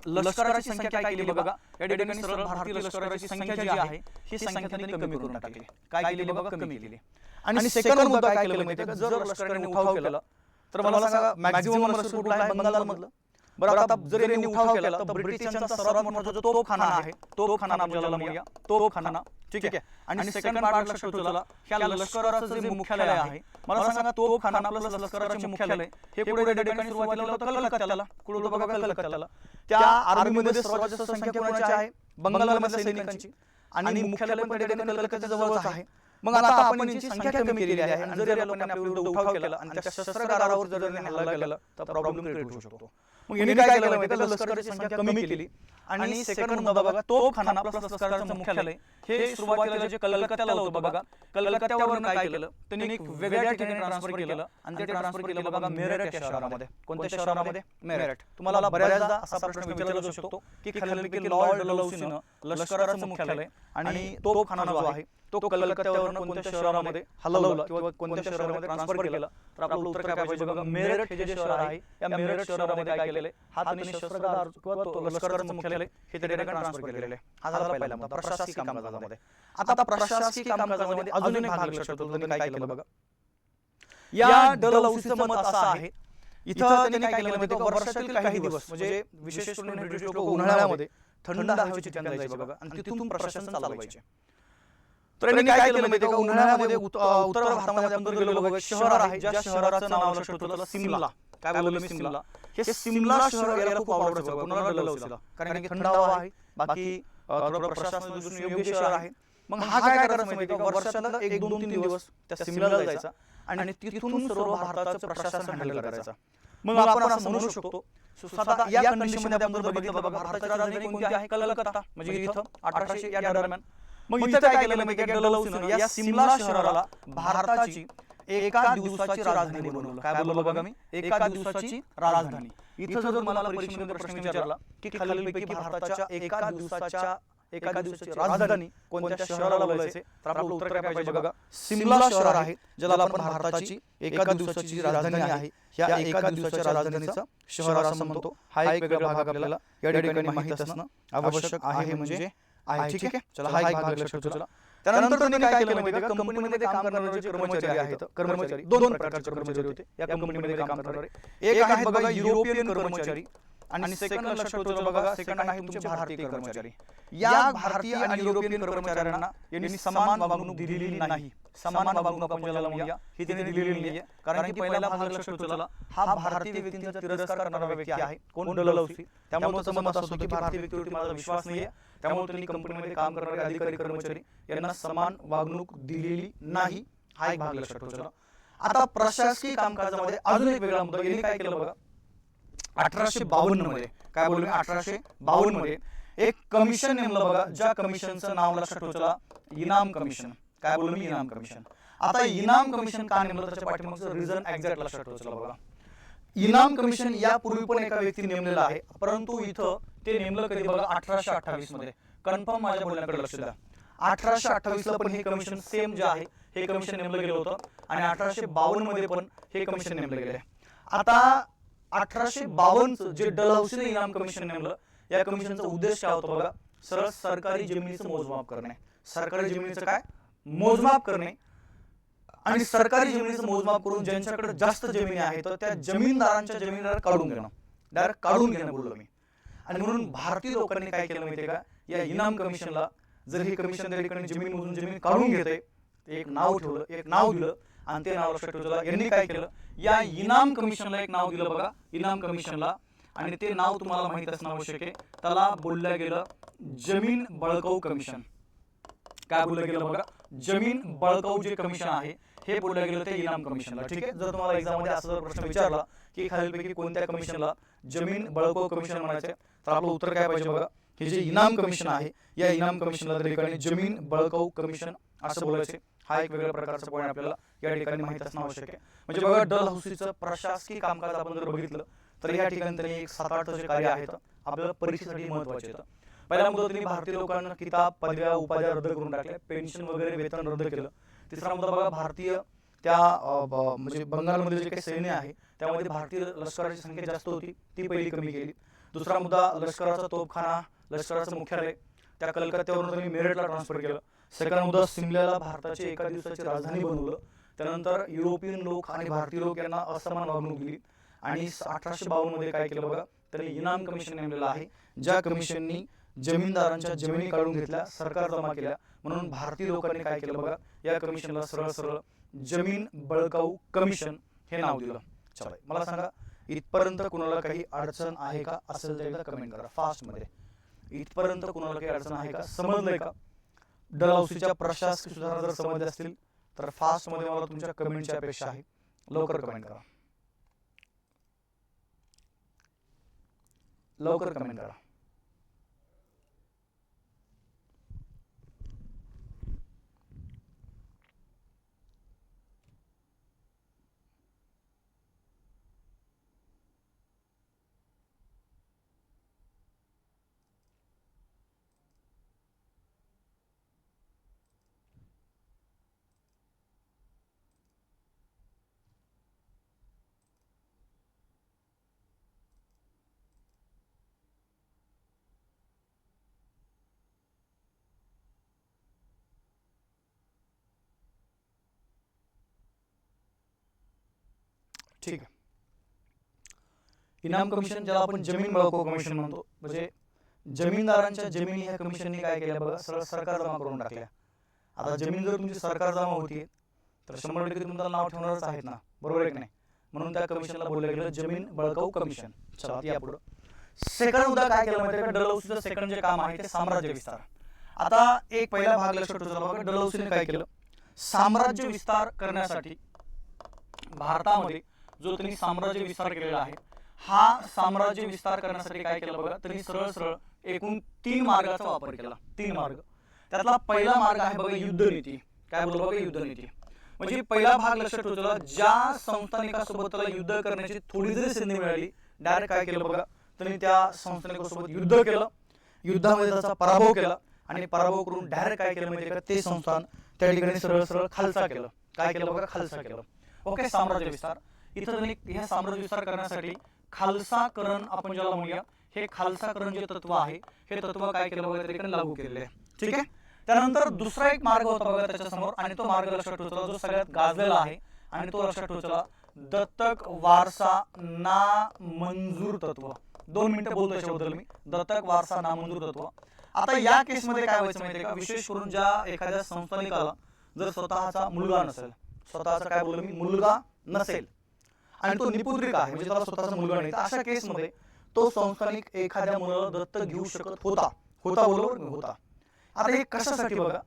लष्कराची संख्या काय केली बघा, या ठिकाणी सरळ भारतीय लष्कराची संख्या जी आहे ही संख्या त्यांनी कमी करून टाकली. काय केली बघा? कमी केली. आणि सेकंड मुद्दा काय केलं माहिती का? जर लष्कराने उठाव केला तर मला सांगा मॅक्झिमम लष्कर कुठलं आहे? बंगालमधलं. बरं, आता जर यांनी उठाव केला तर ब्रिटिशांचा सर्वात मोठा जो तोफखाना आहे, तोफखाना आपण ज्याला म्हणूया, तोफखाना, ठीक आहे. आणि सेकंड पार्ट लक्षात ठेवा, ह्या लष्कराचं जे मुख्यालय आहे, मला सांगा तोफखाना प्लस लष्कराचे मुख्यालय हे कुठे ठिकाणी सुरुवातीला होतं? कलकत्त्याला. कुठे होतं बघा? कलकत्त्याला. त्या आर्मीमध्ये सर्वात जास्त संख्या कोणाची आहे? बंगालमधल्या सैनिकांची. आणि मुख्यालय पण त्या ठिकाणी कलकत्त्याच्या जवळच आहे. मग आता आपण यांची संख्या कमी केलेली आहे आणि जर या लोकांनी आपल्या विरुद्ध उठाव केला आणि त्या शस्त्रागारावर जर त्यांनी हल्ला केला तर प्रॉब्लेम क्रिएट होऊ शकतो. मग यांनी काय केलं माहिती का? लष्कराची संख्या कमी केली. आणि सेकंड मुद्दा बघा, तोफखाना प्लस लष्कराचं मुख्यालय हे सुरुवातीला जे कलकत्त्याला होतं बघा, कलकत्त्यावरून काय केलं त्यांनी? एक वेगळ्या ठिकाणी ट्रान्सफर केलं आणि ते ट्रान्सफर केलं बघा मेरठ या शहरामध्ये. कोणत्या शहरामध्ये? मेरठ. तुम्हाला बऱ्याचदा असा प्रश्न विचारला जाऊ शकतो की खालीलपैकी लॉर्ड डलहौसीनं लष्कराचं मुख्यालय आणि तोफखाना जो आहे तो कलकत्त्यावरून कोणत्या शहरामध्ये हलवला किंवा कोणत्या शहरामध्ये ट्रान्सफर केला? तर आपलं उत्तर काय पाहिजे बघा? मेरठ हे जे शहर आहे या मेरठ शहरामध्ये काय केलेले? हा त्यांनी शस्त्रागार किंवा लष्कराचं मुख्यालय हे त्या ठिकाणी ट्रान्सफर केलेले. हा झाला पहिला मुद्दा प्रशासकीय कामकाजामध्ये. आता प्रशासकीय कामकाजामध्ये अजून एक भाग लक्षात ठेवतो त्यांनी काय केलं बघा. या डलहौसीचं मत असं आहे, इथं त्यांनी काय केलं माहिती का? वर्षातील काही दिवस म्हणजे विशेष करून ब्रिटिश लोक उन्हाळ्यामध्ये थंड हवेची ठिकाणी जायचे बघा आणि तिथून प्रशासन चालवायचे. तर यांनी काय केलं माहिती का? उन्हाळ्यामध्ये उत्तर भारतामध्ये आपण जर गेलो बघा, शहर आहे ज्या शहराचं नाव लक्षात ठेवतो सिमला. काय बोललो मी? सिमला. हे सिमला शहर याला खूप आवडतं बघा कोणाला? डलहौसीला. कारण की थंड हवा आहे, बाकी थोडं प्रशासनाच्या दृष्टीने योग्य शहर आहे. मग हा काय करायचा माहिती का? वर्षाला 1-2-3 दिवस त्या सिमल्याला जायचा आणि तिथून सर्व भारताचं प्रशासन हँडल करायचा. मग आपण असं म्हणू शकतो स्वतः या कंडिशनमध्ये आपण जर बघितलं बघा, भारताची राजधानी कोणती आहे? कलकत्ता. म्हणजे इथं 1800 या दरम्यान. मग इथं काय केलं माहिती का? डलहौसीनं या सिमला शहराला भारताची एका दिवसाची राजधानी बनवलं. काय बोललो बघा मी? एका दिवसाची राजधानी. इथं जर मला परीक्षेमध्ये प्रश्न विचारला की खालीलपैकी भारताच्या एका दिवसाची राजधानी कोणत्या शहराला बोलायचे, तर आपलं उत्तर काय पाहिजे बघा? सिमला शहर आहे ज्याला आपण भारताची एका दिवसाची राजधानी आहे. ह्या एका दिवसाच्या राजधानीचा शहर असं म्हणतो. हा एक वेगळा भाग आपल्याला या ठिकाणी माहित असणं आवश्यक आहे म्हणजे आहे. ठीक आहे, चला हा एक भाग लक्षात ठेवा. त्यानंतर त्यांनी काय केलं माहिती का? कंपनीमध्ये काम करणारे जे कर्मचारी आहेत, कर्मचारी दोन प्रकारचे कर्मचारी होते या कंपनीमध्ये काम करणारे. एक आहेत बघा युरोपियन कर्मचारी आणि सेकंड लक्षात ठेवा बघा, सेकंड आहे तुमचे भारतीय कर्मचारी. या भारतीय आणि युरोपियन कर्मचाऱ्यांना यांनी समान वागणूक दिलेली नाही. समान वागणूक आपण ज्याला म्हणूया ही त्यांनी दिलेली नाहीये. कारण की पहिला भाग लक्षात ठेवा, हा भारतीय व्यक्तींचा तिरस्कार करणारा व्यक्ती आहे. कोण? डलहौसी. त्यामुळे त्याचं मत असतं की भारतीय व्यक्तीवरती माझा विश्वास नाहीये, त्यामुळे त्यांनी कंपनीमध्ये काम करणारे अधिकारी कर्मचारी यांना समान वागणूक दिलेली नाही. हा एक भाग लक्षात ठेवा. आता प्रशासकीय कामकाजामध्ये अजून एक वेगळा मुद्दा यांनी काय केलं बघा, 1852 मध्ये. काय बोललो मी? 1852 मध्ये एक कमिशन नेमलं बघा, ज्या कमिशनचं नाव लक्षात ठेवा इनाम कमिशन. काय बोललो मी? इनाम कमिशन. आता इनाम कमिशन का नेमलं त्याच्या पाठीमागचं रिझन एक्झॅक्ट लक्षात ठेवा बघा. इनाम कमिशन यापूर्वी पण एका व्यक्तीने नेमलेलं आहे, परंतु इथं ते नेमलं कधी बघा? 1828 मध्ये. कन्फर्म माझ्या बोलण्याकडे लक्ष द्या. 1828 ला पण हे कमिशन सेम जे आहे हे कमिशन नेमलं गेलं होतं आणि 1852 मध्ये पण हे कमिशन नेमलं गेलं आहे. आता 1852 जे डलहौसीने इनाम कमिशन नेमलं, या कमिशनचा उद्देश काय होता बघा? सरळ सरकारी जमिनीचं मोजमाप करणे. सरकारी जमिनीचं काय? मोजमाप करणे. आणि सरकारी जमिनीचं मोजमाप करून ज्यांच्याकडे जास्त जमिनी आहेत तर त्या जमीनदारांच्या जमिनीला काढून घेणं, डायरेक्ट काढून घेणं बोललो मी. आणि म्हणून भारतीय लोकांनी काय केलं माहितीये का? या इनाम कमिशनला जर हे कमिशन त्या ठिकाणी जमीन मधून जमीन काढून घेते, एक नाव ठेवलं, एक नाव दिलं आणि ते नाव लक्षात ठेवलं. यांनी काय केलं? या इनाम कमिशनला एक नाव दिलं बघा, इनाम कमिशनला. आणि ते नाव तुम्हाला माहित असणं आवश्यक आहे. त्याला बोललं गेलं जमीन बळकाऊ कमिशन. काय बोललं गेलं बघा? जमीन बळकाऊ जे कमिशन आहे हे बोललं गेलं ते इनाम कमिशनला. ठीक आहे. जर तुम्हाला एक्झाम मध्ये असा प्रश्न विचारला की खालीलपैकी कोणत्या कमिशनला जमीन बळकाऊ कमिशन म्हणायचे, तर आपलं उत्तर काय पाहिजे बघा? हे जे इनाम कमिशन आहे या इनाम कमिशनला त्या ठिकाणी जमीन बळकाऊ कमिशन असं बोलायचे. हा एक वेगळ्या प्रकारचा पॉईंट आपल्याला या ठिकाणी माहित असणं आवश्यक आहे. म्हणजे बघा डलहौसीचं प्रशासकीय कामकाज आपण जर बघितलं तर या ठिकाणी त्यांनी एक 7-8 जे कार्य आहेत आपल्याला परीक्षेसाठी महत्त्वाचे आहेत. पहिल्या मुद्दा त्यांनी भारतीय लोकांना किताब, पदव्या, उपाध्या रद्द करून टाकल्या, पेन्शन वगैरे वेतन रद्द केलं. तिसरा मुद्दा बघा, भारतीय त्या म्हणजे बंगालमध्ये जे काही सैन्य आहे त्यामध्ये भारतीय लष्कराची संख्या जास्त होती, ती पहिली कमी केली. दुसरा मुद्दा, लष्कराचा तोफखाना, लष्कराचं मुख्यालय त्या कलकत्त्यावरून त्यांनी मेरठला ट्रान्सफर केलं. सेकंड मुद्दा, सिमल्याला भारताची एका दिवसाची राजधानी बनवलं. त्यानंतर युरोपियन लोक आणि भारतीय लोक यांना असमान वागणूक दिली. आणि 1852 मध्ये काय केलं बघा, त्यांनी इनाम कमिशन नेमलेलं आहे, ज्या कमिशननी जमीनदारांच्या जमिनी काढून घेतल्या, सरकार जमा केल्या. म्हणून भारतीय लोकांनी काय केलं बघा, या कमिशनला सरळ सरळ जमीन बळकाऊ कमिशन हे नाव दिलं. चला, मला सांगा इथपर्यंत कुणाला काही अडचण आहे का? असेल तर एकदा कमेंट करा फास्ट मध्ये. इथपर्यंत कुणाला काही अडचण आहे का? समजलंय का? डलहौसीच्या प्रशासकीय सुधारणा जर समजल्या असतील तर फास्ट मध्ये मला तुमच्या कमेंटची अपेक्षा आहे. लवकर कमेंट करा, लवकर कमेंट करा. ठीक आहे. इनाम कमिशन, ज्याला आपण जमीन बळकाऊ कमिशन म्हणतो, म्हणजे जमीनदारांच्या जमिनी ह्या कमिशनने काय केल्या बघा, सरळ सरकार जमा करून टाकल्या. आता जमीन जर तुमची सरकार जमा होतीये तर 100% तुम्हाला नाव ठेवणारच आहेत ना, बरोबर आहे की नाही? म्हणून त्या कमिशनला बोललं गेलं जमीन बळकाऊ कमिशन. चला या पुढे. सेकंड मुद्दा काय केलं माहिती का, डलहौसीचं सेकंड जे काम आहे ते साम्राज्य विस्तार. आता एक पहिला भाग लक्षात ठेवा बघा, डलहौसीने काय केलं, साम्राज्य विस्तार करण्यासाठी भारतामध्ये जो त्यांनी साम्राज्य विस्तार केलेला आहे, हा साम्राज्य विस्तार करण्यासाठी काय केलं बघा, त्यांनी सरळ सरळ एकूण 3 मार्गाचा वापर केला. 3 मार्ग. त्यातला पहिला मार्ग आहे बघा युद्धनीती. काय बोलतो बघा, युद्धनीती. म्हणजे पहिला भाग लक्षात ठेवा, ज्या संस्थानिकासोबत त्याला युद्ध करण्याची थोडी जरी संधी मिळाली, डायरेक्ट काय केलं बघा, त्यांनी त्या संस्थानिकासोबत युद्ध केलं, युद्धामध्ये त्याचा पराभव केला आणि पराभव करून डायरेक्ट काय केलं माहिती का, ते संस्थान त्या ठिकाणी सरळ सरळ खालसा केलं. काय केलं बघा, खालसा केलं. ओके, साम्राज्य विस्तार. इथं त्यांनी हे साम्राज्य विस्तार करण्यासाठी खालसाकरण आपण ज्याला म्हणूया, हे खालसाकरण जे तत्व आहे हे तत्व काय केलं बघा, त्या ठिकाणी लागू केलेले आहे. ठीक आहे. त्यानंतर दुसरा एक मार्ग होता बघा त्याच्या समोर, आणि तो मार्ग लक्षात ठेवा जो सगळ्यात गाजलेला आहे, आणि तो लक्षात ठेवा दत्तक वारसा नामंजूर तत्व. 2 मिनिटं बोलतो याच्याबद्दल मी. दत्तक वारसा नामंजूर तत्व. आता या केसमध्ये काय व्हायचं माहितीये का, विशेष करून ज्या एखाद्या संस्थानिकाला जर स्वतःचा मुलगा नसेल, स्वतःचा काय बोललो मी, मुलगा नसेल, आणि तो निपुत्रिक आहे म्हणजे त्याला स्वतःचा मुलगा नाही, तर अशा केसमध्ये तो संस्थानिक एखाद्या मुलाला दत्तक घेऊ शकत होता. बरोबर होता. आता हे कशासाठी बघा,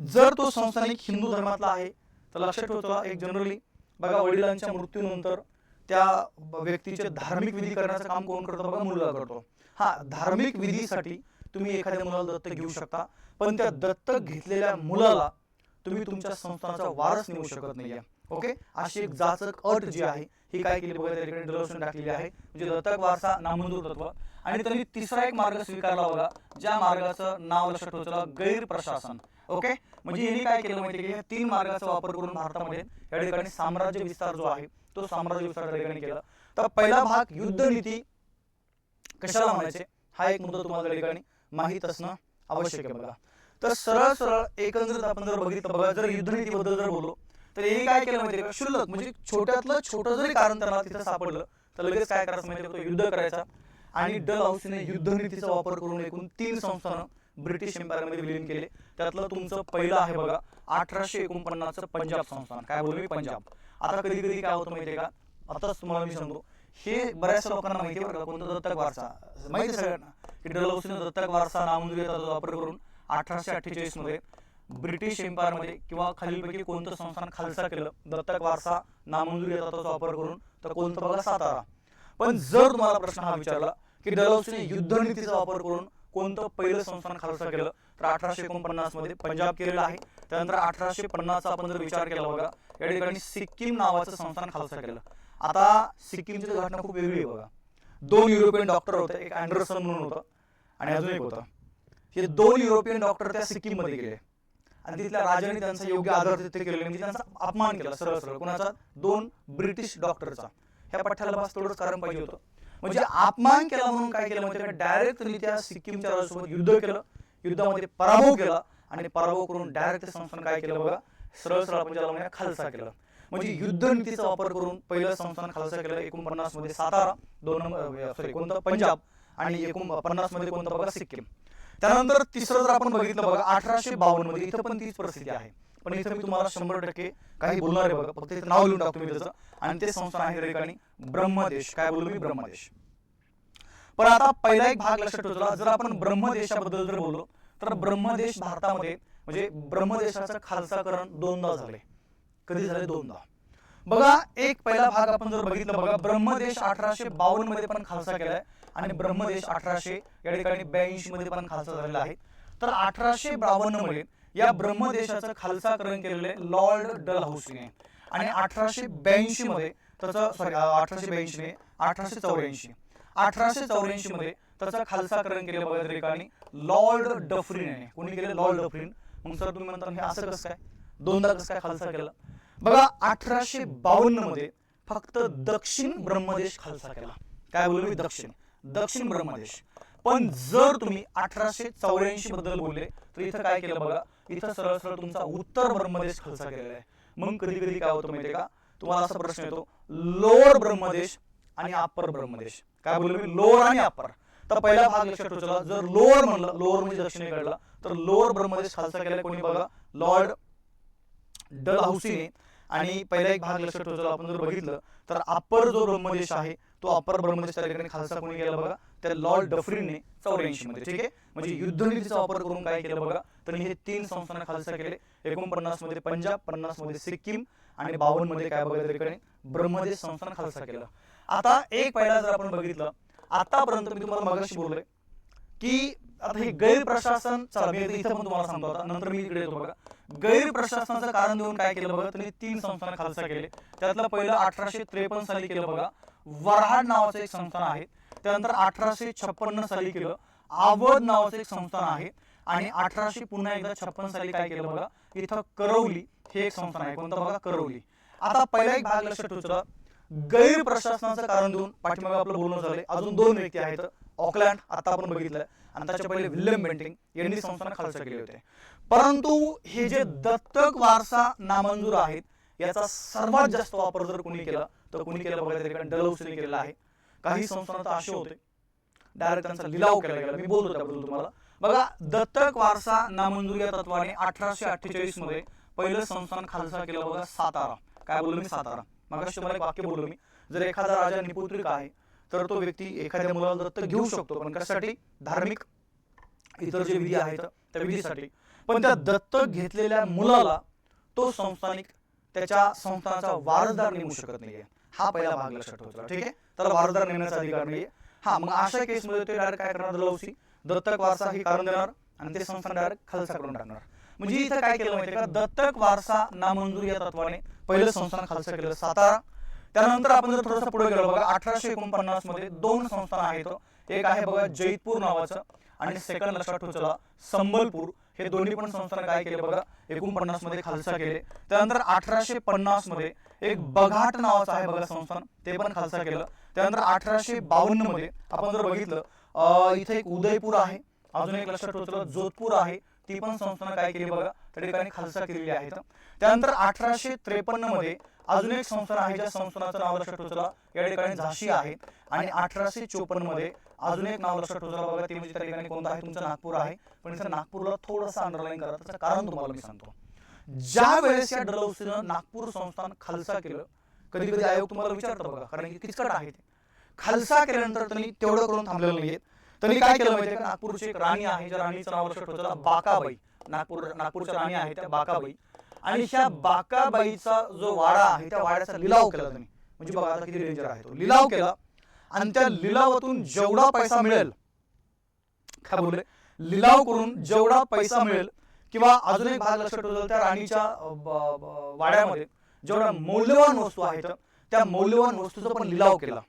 जर तो संस्थानिक हिंदू धर्मातला आहे तर लक्षात ठेवा, एक जनरली बघा वडिलांच्या मृत्यूनंतर त्या व्यक्तीचे धार्मिक विधी करण्याचं काम कोण करतो बघा, मुलगा करतो. हा, धार्मिक विधीसाठी तुम्ही एखाद्या मुलाला दत्तक घेऊ शकता, पण त्या दत्तक घेतलेल्या मुलाला तुम्ही तुमच्या संस्थानाचा वारस निवडू शकत नाहीये. ओके, अशी एक जाचक अट जी आहे ही काय केली बघा, त्या ठिकाणी डलहौसीने टाकलेली आहे, म्हणजे दत्तक वारसा नामंजूर तत्व. आणि त्यांनी तिसरा एक मार्ग स्वीकारला बघा, ज्या मार्गाचं नाव लक्षात ठेवा, गैर प्रशासन. ओके, म्हणजे यांनी काय केलं माहिती की या 3 मार्गाचा वापर करून भारतामध्ये या ठिकाणी साम्राज्य विस्तार जो आहे तो साम्राज्य विस्तार त्या ठिकाणी केला. तर पहिला भाग युद्धनीती कशाला म्हणायचे, हा एक मुद्दा तुम्हाला त्या ठिकाणी माहित असणं आवश्यक आहे बघा. तर सरळ सरळ एकंदरीत आपण जर बघितलं बघा, जर युद्धनीतीबद्दल जर बोललो तर हे काय केलं माहिती का, क्षुल्लक म्हणजे छोट्यातलं छोटं जरी कारण त्याला तिथं सापडलं तर लगेच काय करायचं माहिती का, तो युद्ध करायचा. आणि डलहौसीने युद्धनीतीचा वापर करून एकूण 3 संस्थानं ब्रिटिश एम्पायरमध्ये विलीन केले. त्यातलं तुमचं पहिलं आहे बघा 1849चं पंजाब संस्थान. काय बोललो मी, पंजाब. आता कधी कधी काय होतं माहितीये का, आताच तुम्हाला मी सांगतो, हे बऱ्याच लोकांना माहिती आहे बरं का, कोणतं दत्तक वारसा माहिती सगळ्यांना की डलहौसीने दत्तक वारसा नामंजुरीचा वापर करून 1848 मध्ये ब्रिटिश एम्पायरमध्ये किंवा खालीलपैकी कोणतं संस्थान खालसा केलं दत्तक वारसा नामंजुरी तत्वाचा वापर करून, तर कोणतं बघा, सातारा. पण जर तुम्हाला प्रश्न हा विचारला की डलहौसीने युद्धनीतीचा वापर करून कोणतं पहिलं संस्थान खालसा केलं, तर 1849 मध्ये पंजाब केलेलं आहे. त्यानंतर 1850चा आपण जर विचार केला बघा, या ठिकाणी सिक्कीम नावाचं संस्थान खालसा केलं. आता सिक्कीमची घटना खूप वेगळी आहे बघा. 2 युरोपियन डॉक्टर होते, एक अँडरसन म्हणून होतं आणि अजून एक होता. हे 2 युरोपियन डॉक्टर त्या सिक्कीम मध्ये गेले आणि तिथल्या राजाने त्यांचा योग्य आदर तिथे केलेला, म्हणजे त्यांचा अपमान केला सरळ सरळ. कोणाचा? 2 ब्रिटिश डॉक्टरचा. ह्या पठ्याला बस तेवढंच कारण पाहिजे होतं. म्हणजे अपमान केला म्हणून काय केलं म्हणजे डायरेक्ट त्यांनी त्या सिक्कीमच्या राजासोबत युद्ध केलं, युद्धामध्ये पराभव केला आणि पराभव करून डायरेक्ट संस्थान काय केलं बघा, सरळ सरळ आपण ज्याला म्हणूया खालसा केलं. म्हणजे युद्ध नीतीचा वापर करून पहिलं संस्थान खालसा केलं. 49 मध्ये सातारा, 2 नंबर कोणतं पंजाब, आणि 49 मध्ये कोणतं बघा सिक्कीम. त्यानंतर तिसरं जर आपण बघितलं बघा 1852 मध्ये, इथं पण तीच परिस्थिती आहे. पण इथं मी तुम्हाला 100% काही बोलणार आहे बघा, फक्त इथं नाव लिहून टाकतो मी त्याचं. आणि ते संस्थान आहे त्या ठिकाणी ब्रह्मदेश. काय बोललो मी? ब्रह्मदेश. पण आता पहिला एक भाग लक्षात ठेवा, जर आपण ब्रह्मदेशाबद्दल जर बोललो तर ब्रह्मदेश भारतामध्ये म्हणजे ब्रह्मदेशाचं खालसाकरण 2दा झाले. कधी झाले? 2दा. बघा एक पहिला भाग आपण जर बघितलं बघा, ब्रह्मदेश 1852 मध्ये पण खालसा केलाय आणि ब्रह्मदेश 1800 या ठिकाणी 82 मध्ये पण खालसा झालेला आहे. तर 1852 मध्ये या ब्रह्मदेशाचं खालसाकरण केलेले लॉर्ड डलहौसीने आणि 1882 मध्ये त्याचं 1882 ने 1884 मध्ये त्याचं खालसाकरण केलं बघा त्या ठिकाणी लॉर्ड डफरीन. कोणी केलं? Lord Dufferin. मग सर तुम्ही म्हणता हे असं कसं काय 2दा कसं काय खालसा केलं? बघा 1852 मध्ये फक्त दक्षिण ब्रह्मदेश खालसा केला. काय बोललो मी? दक्षिण ब्रह्मदेश. पण जर तुम्ही 1884 बद्दल बोलले तर इथं काय केलं बघा, इथं सरळ सरळ तुमचा उत्तर ब्रह्मदेश खालसा केलेला आहे. मग कधी कधी काय होतं माहितीये का, तुम्हाला असा प्रश्न येतो लोअर ब्रह्मदेश आणि अप्पर ब्रह्मदेश. काय बोललो मी? लोअर आणि अप्पर. तर पहिला भाग लक्षात ठेवा, जर लोअर म्हणलं, लोअर म्हणजे दक्षिणेकडला, तर लोअर ब्रह्मदेश खालसा केलाय कोणी बघा? लॉर्ड डलहौसीने. आणि पहिला एक भाग लक्षात ठेवा आपण जर बघितलं तर अप्पर जो ब्रह्मदेश आहे तो अप्पर ब्रह्मदेश त्या ठिकाणी खालसा कोणी केला बघा? त्या लॉर्ड डफरीनने 84 मध्ये. ठीक आहे, म्हणजे युद्धनीतीचा वापर करून काय केलं बघा, तर हे 3 संस्थानं खालसा केले. 49 मध्ये पंजाब, 50 मध्ये सिक्कीम आणि 52 मध्ये काय बघा त्या ठिकाणी ब्रह्मदेश संस्थान खालसा केलं. आता एक पहिला जर आपण बघितलं, आतापर्यंत मी तुम्हाला मगाशी बोललोय की आता हे गैरप्रशासन, चला मी इथं पण तुम्हाला सांगतो, आता नंतर मी इकडे येतो बघा. गैरप्रशासनाचं कारण देऊन काय केलं बघा, त्यांनी 3 संस्थानं खालसा केले. त्यातलं पहिलं 1853 साली केलं बघा, वरहाड नावाचं एक संस्थान आहे. त्यानंतर 1856 साली केलं आवध नावाचं एक संस्थान आहे. आणि 1856 साली काय केलं बघा, इथं करौली हे एक संस्थान आहे. कोणतं बघा? करौली. आता पहिला एक भाग लक्षात ठेवा, गैरप्रशासनाचं कारण देऊन पाठीमागे आपलं बोलणं झालंय. अजून 2 व्यक्ती आहेत, ऑकलँड आता आपण बघितलंय, आणि त्याच्या पहिले विल्यम बेंटिंक यांनी संस्थानं खालसा केले होते. परंतु हे जे दत्तक वारसा नामंजूर आहेत याचा सर्वात जास्त वापर जर कोणी केला तर कोणी केला बघा, त्या ठिकाणी डलहौसीने केलेला आहे. काही संस्थान तर असे होते डायरेक्ट त्यांचा लिलाव केला गेला, मी बोलतो त्याबद्दल तुम्हाला. बघा दत्तक वारसा नामंजूर या तत्वाने 1848 मध्ये पहिलं संस्थान खालसा केलं बघा, सातारा. काय बोललो मी? सातारा. मगाशी तुम्हाला एक वाक्य बोललो मी, जर एखादा राजा निपुत्रिक आहे तर तो व्यक्ती एखाद्या मुलाला दत्तक घेऊ शकतो, पण कशासाठी? धार्मिक इतर जे विधी आहेत त्या विधीसाठी. पण त्या दत्तक घेतलेल्या मुलाला तो संस्थानिक त्याच्या संस्थानाचा वारसदार नेमू शकत नाहीये. हा पहिला भाग लक्षात ठेवा. ठीक आहे, त्याला वारसदार नेमण्याचा अधिकार नाहीये. हा, मग अशा केसमध्ये ते डायरेक्ट काय करणार? डलहौसी दत्तक वारसा हे कारण देणार आणि ते संस्थान डायरेक्ट खालसा करून टाकणार. म्हणजे इथं काय केलं माहितीये का, दत्तक वारसा नामंजूर या तत्वाने पहिलं संस्थान खालसा केलं सातारा. त्यानंतर आपण जर थोडंसं पुढे गेलो बघा, 1849 मध्ये 2 संस्थान आहेत. एक आहे बघा जैतपूर नावाचं आणि सेकंड लक्षात ठेवा संबलपूर. हे दोन्ही पण संस्थान काय केले बघा, 49 मध्ये खालसा केले. त्यानंतर 1850 मध्ये एक बघाट नावाचं आहे बघा संस्थान, ते पण खालसा केलं. त्यानंतर 1852 मध्ये आपण जर बघितलं इथे एक उदयपूर आहे, अजून एक लक्षात ठेवा जोधपूर आहे, ती पण संस्थानं काय केली बघा त्या ठिकाणी खालसा केलेली आहेत. त्यानंतर 1853 मध्ये अजून एक संस्थान आहे, ज्या संस्थानाचं नाव लक्षात ठेवा या ठिकाणी झाशी आहे. आणि 1854 मध्ये अजून एक नाव लक्षात ठेवा बघा, ते म्हणजे त्या ठिकाणी कोणतं आहे? तुमचं नागपूर आहे. पण इथं नागपूरला थोडंसं अंडरलाईन करा, त्याचं कारण तुम्हाला मी सांगतो. ज्या वेळेस या डलहौसीनं नागपूर संस्थान खालसा केलं, कधी कधी आयोग तुम्हाला विचारतं बघा, कारण की किचकट आहे ते. खालसा केल्यानंतर त्यांनी तेवढं करून थांबलेलं नाहीये. त्यांनी काय केलं माहितीये का, नागपूरची एक राणी आहे, ज्या राणीचं नाव लक्षात ठेवा बाकाबाई. नागपूरच्या राणी आहे त्या बाकाबाई. आणि ह्या बाकाबाईचा जो वाडा आहे त्या वाड्याचा लिलाव केला त्यांनी. म्हणजे बघा आता किती डेंजर आहे, तो लिलाव केला आणि त्या लिलावातून जेवढा पैसा मिळेल, काय बोलले, लिलाव करून जेवढा पैसा मिळेल, किंवा अजून एक भाग लक्षात ठेवा त्या राणीच्या वाड्यामध्ये जेवढ्या मौल्यवान वस्तू आहेत त्या मौल्यवान वस्तूचा पण लिलाव केला.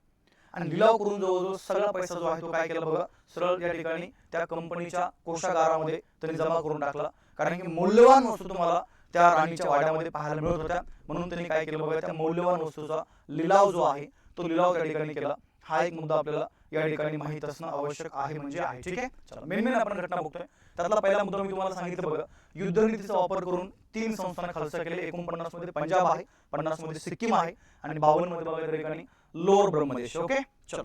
आणि लिलाव करून जवळजवळ सगळा पैसा जो आहे तो काय केला बघा, सरळ या ठिकाणी त्या कंपनीच्या कोषागारामध्ये त्यांनी जमा करून टाकला. कारण की मौल्यवान वस्तू तुम्हाला त्या राणीच्या वाड्यामध्ये पाहायला मिळत होत्या, म्हणून त्यांनी काय केलं बघा, त्या मौल्यवान वस्तूचा लिलाव जो आहे तो लिलाव त्या ठिकाणी केला. हा एक मुद्दा आपल्याला या ठिकाणी माहित असणं आवश्यक आहे म्हणजे आहे. ठीक आहे, चला मेन आपण घटना बघतोय. त्यातला पहिला मुद्दा मी तुम्हाला सांगितलं बघा, युद्धनीतीचा वापर करून 3 संस्थांना खालसा केले. 49 मध्ये पंजाब आहे, 50 मध्ये सिक्कीम आहे आणि 52 मध्ये बघा त्या ठिकाणी लोअर ब्रह्मदेश. ओके, चलो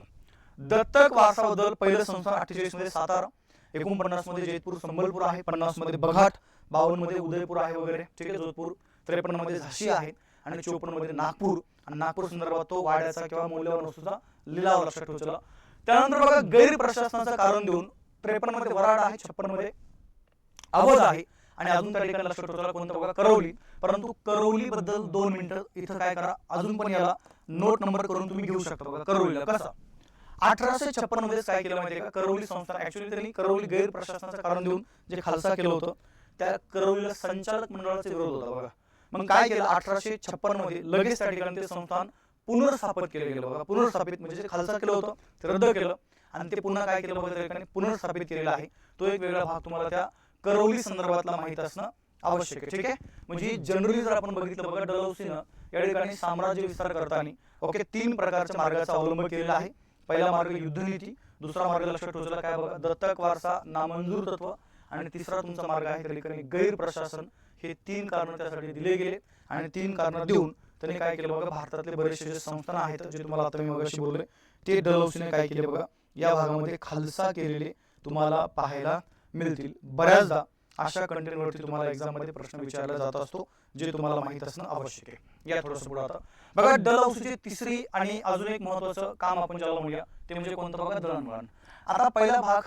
दत्तक वारसाबद्दल पहिलं संस्थान 48 मध्ये सातारा, 49 मध्ये जयपूर संबलपूर आहे, 50 मध्ये बघाट, 52 मध्ये उदयपूर आहे वगैरे. ठीक आहे, जोधपूर, 53 मध्ये झाशी आहे आणि 54 मध्ये नागपूर. आणि नागपूर संदर्भात तो वाड्याचा किंवा मौल्यवान वस्तूचा लिलाव लक्षात ठेवला. त्यानंतर बघा गैर प्रशासनाचं कारण देऊन 53 मध्ये वराड आहे, 56 मध्ये अवध आहे आणि अजून त्या ठिकाणी लक्षात ठेवला कोणतं बघा, करवली. परंतु करवली बद्दल 2 मिनिटं इथं काय करा, अजून पण याला नोट नंबर करून तुम्ही घेऊ शकता बघा. करवलीला कसा 1856 मध्ये काय केलं माहितीये का, करवली संस्थान ऍक्च्युअली त्यांनी करवली गैर प्रशासनाचं कारण देऊन जे खालसा केलं होतं त्या करवलीला संचालक मंडळाचा विरोध होता बघा. मग काय केलं 1856 मध्ये लगेच त्या ठिकाणी ते संस्थान पुनर्स्थापित केलं गेलं बघा. पुनर्स्थापित म्हणजे जे खालसा केलं होतं ते रद्द केलं आणि ते पुन्हा काय केलं बघा त्या ठिकाणी पुनर्स्थापित केलेलं आहे. तो एक वेगळा भाग तुम्हाला त्या करवली संदर्भातला माहित असणं आवश्यक आहे. ठीक आहे, म्हणजे जनरली जर आपण बघितलं बघा, डलहौसीनं या ठिकाणी साम्राज्य विस्तार करताना ओके 3 प्रकारच्या मार्गाचा अवलंब केलेला आहे. पहिला मार्ग युद्धनीती, दुसरा मार्ग लक्षात ठेवला काय बघा दत्तक वारसा नामंजूर तत्व आणि तिसरा तुमचा मार्ग आहे त्या ठिकाणी गैर प्रशासन. हे 3 कारण त्यासाठी दिले गेले आणि 3 कारण देऊन त्यांनी काय केलं बघा, भारतातले बरेचसे जे संस्थान आहेत जे तुम्हाला आता मी मगाशी बोलले ते डलहौसीने काय केले बघा, या भागामध्ये खालसा केलेले तुम्हाला पाहायला मिळतील. बऱ्याचदा अशा कंटेंटवरती तुम्हाला एक्झाम मध्ये प्रश्न विचारला जात असतो जे तुम्हाला माहित असणं आवश्यक आहे. या थोडंसं पुढे आता बघा डलहौसीची तिसरी आणि अजून एक महत्त्वाचं काम आपण ज्याला म्हणूया ते म्हणजे कोणतं बघा, दळणवळण. आता पहिला भाग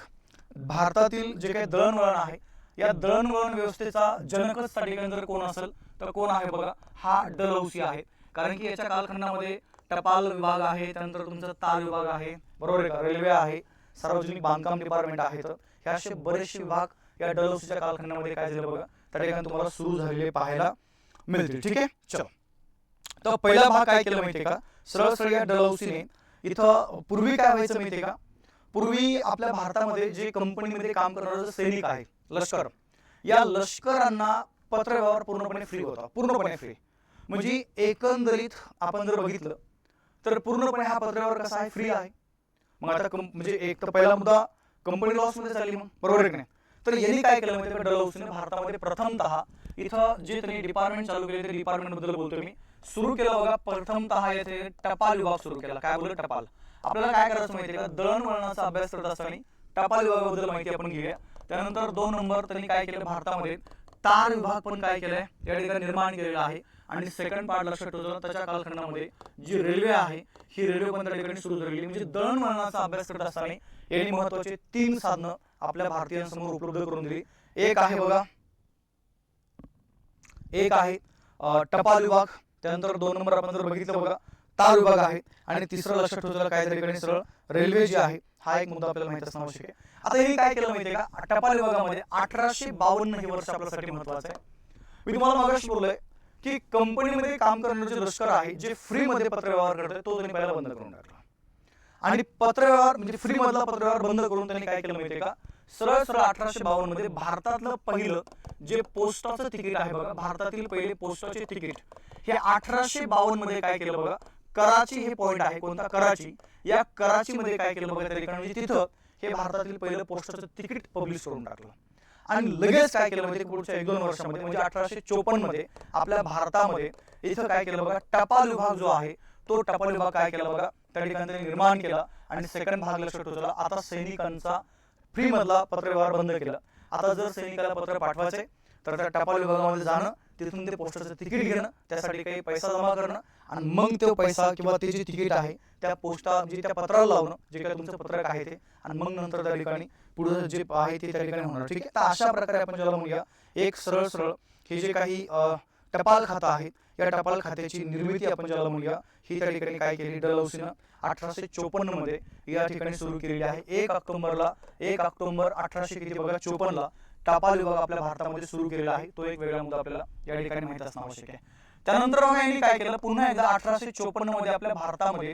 भारतातील जे काही दळणवळण आहे या दळणवळण व्यवस्थेचा जनकच त्या ठिकाणी जर कोण असेल तर कोण आहे बघा, हा डलहौसी आहे. कारण की याच्या कालखंडामध्ये टपाल विभाग आहे, त्यानंतर तुमचा तार विभाग आहे, बरोबर आहे का, रेल्वे आहे, सार्वजनिक बांधकाम डिपार्टमेंट आहे. तर हे असे बरेचसे विभाग या डलहौसीच्या कालखंडामध्ये काय झालं बघा त्या ठिकाणी तुम्हाला सुरू झालेले पाहायला मिळतील. ठीक आहे, चलो तर पहिला भाग काय केलं माहितीये का, सरळ सरळ या डलहौसीने इथं पूर्वी काय व्हायचं माहितीये का, पूर्वी आपल्या भारतामध्ये जे कंपनीमध्ये काम करणारे सैनिक आहेत, लष्कर, या लष्करांना पत्रव्यवहार पूर्णपणे फ्री होता, पूर्णपणे फ्री. म्हणजे एकंदरीत आपण जर बघितलं तर पूर्णपणे हा पत्रव्यवहार कसा आहे, फ्री आहे. मग आता म्हणजे एक तर पहिला मुद्दा कंपनी लॉस मध्ये झाली, मग बरोबर आहे की नाही. तर यांनी काय केलं माहिती का, डलहौसीने भारतामध्ये प्रथमतः इथं जे त्यांनी डिपार्टमेंट चालू केले ते डिपार्टमेंट बद्दल बोलतोय मी, सुरू केलं बघा प्रथमतः येथे टपाल विभाग सुरू केला. काय बोलतो टपाल, आपल्याला काय करायचं माहितीये का, दळणवळणाचा अभ्यास करत असताना टपाल विभागाबद्दल माहिती आपण घेऊया. त्यानंतर 2 नंबर त्यांनी काय केलं, भारतामध्ये तार विभाग पण काय केलंय या ठिकाणी निर्माण केलेला आहे. आणि सेकंड पार्ट लक्षात ठेवतो त्याच्या कालखंडामध्ये जी रेल्वे आहे ही रेल्वे पण त्या ठिकाणी सुरू झालेली. म्हणजे दळणवळणाचा अभ्यास करत असताना यांनी महत्वाचे 3 साधनं आपल्या भारतीयांसमोर उपलब्ध करून दिली. एक आहे बघा, एक आहे टपाल विभाग, त्यानंतर 2 नंबर आपण जर बघितलं बघा तार विभाग आहे आणि तिसरं लक्षात ठेवतो काय त्या ठिकाणी सरळ रेल्वे जी आहे. हा एक मुद्दा आपल्याला माहिती असणं आवश्यक आहे. आता हे काय केलं माहितीये का, टपाल विभागामध्ये 1852 हे वर्ष आपल्यासाठी महत्वाचं आहे. मी तुम्हाला मागाशी बोललोय की कंपनीमध्ये काम करणारे जे लष्कर आहे जे फ्री मध्ये पत्रव्यवहार करतोय तो त्यांनी पहिला बंद करून टाकला. आणि पत्रव्यवहार म्हणजे फ्री मधला पत्रव्यवहार बंद करून त्यांनी काय केलं माहितीये का, सरळ सरळ 1852 मध्ये भारतातलं पहिलं जे पोस्टाचं तिकीट आहे बघा, भारतातील पहिले पोस्टाचे तिकीट हे 1852 मध्ये काय केलं बघा, कराची हे पॉइंट आहे कोणता, कराची, या कराची मध्ये काय केलं बघा त्या ठिकाणी म्हणजे तिथं हे भारतातील पहिलं पोस्टाचं तिकीट पब्लिश करून टाकलं. आणि लगेच काय केलं म्हणजे पुढच्या 1-2 वर्षामध्ये म्हणजे 1854 मध्ये आपल्या भारतामध्ये इथं काय केलं बघा, टपाल विभाग जो आहे तो टपाल विभाग काय केला बघा त्या ठिकाणी त्यांनी निर्माण केला. आणि सेकंड भाग लक्षात ठेवला, आता सैनिकांचा फ्री मधला पत्रव्यवहार बंद केला. आता जर सैनिकाला पत्र पाठवायचे तर त्या टपाल विभागामध्ये जाणं, तिथून ते पोस्टाचं तिकीट घेणं, त्यासाठी काही पैसा जमा करणं आणि मग तो पैसा किंवा ते जे तिकीट आहे त्या पोस्टा म्हणजे त्या पत्राला लावणं, जे काही तुमचं पत्रक आहे ते, आणि मग नंतर त्या ठिकाणी पुढे जे आहे ते त्या ठिकाणी होणार. ठीक आहे, तर अशा प्रकारे आपण ज्याला म्हणूया एक सरळ सरळ हे जे काही टपाल खातं आहे या टपाल खात्याची निर्मिती आपण ज्याला म्हणूया ही त्या ठिकाणी काय केली, डलहौसीनं 1854 मध्ये या ठिकाणी सुरू केलेली आहे. 1 ऑक्टोबर 1854 ला टपाल विभाग आपल्या भारतामध्ये सुरू केलेला आहे. तो एक वेगळा मुद्दा आपल्याला या ठिकाणी माहिती असणं आवश्यक आहे. त्यानंतर यांनी काय केलं, पुन्हा एकदा 1854 मध्ये आपल्या भारतामध्ये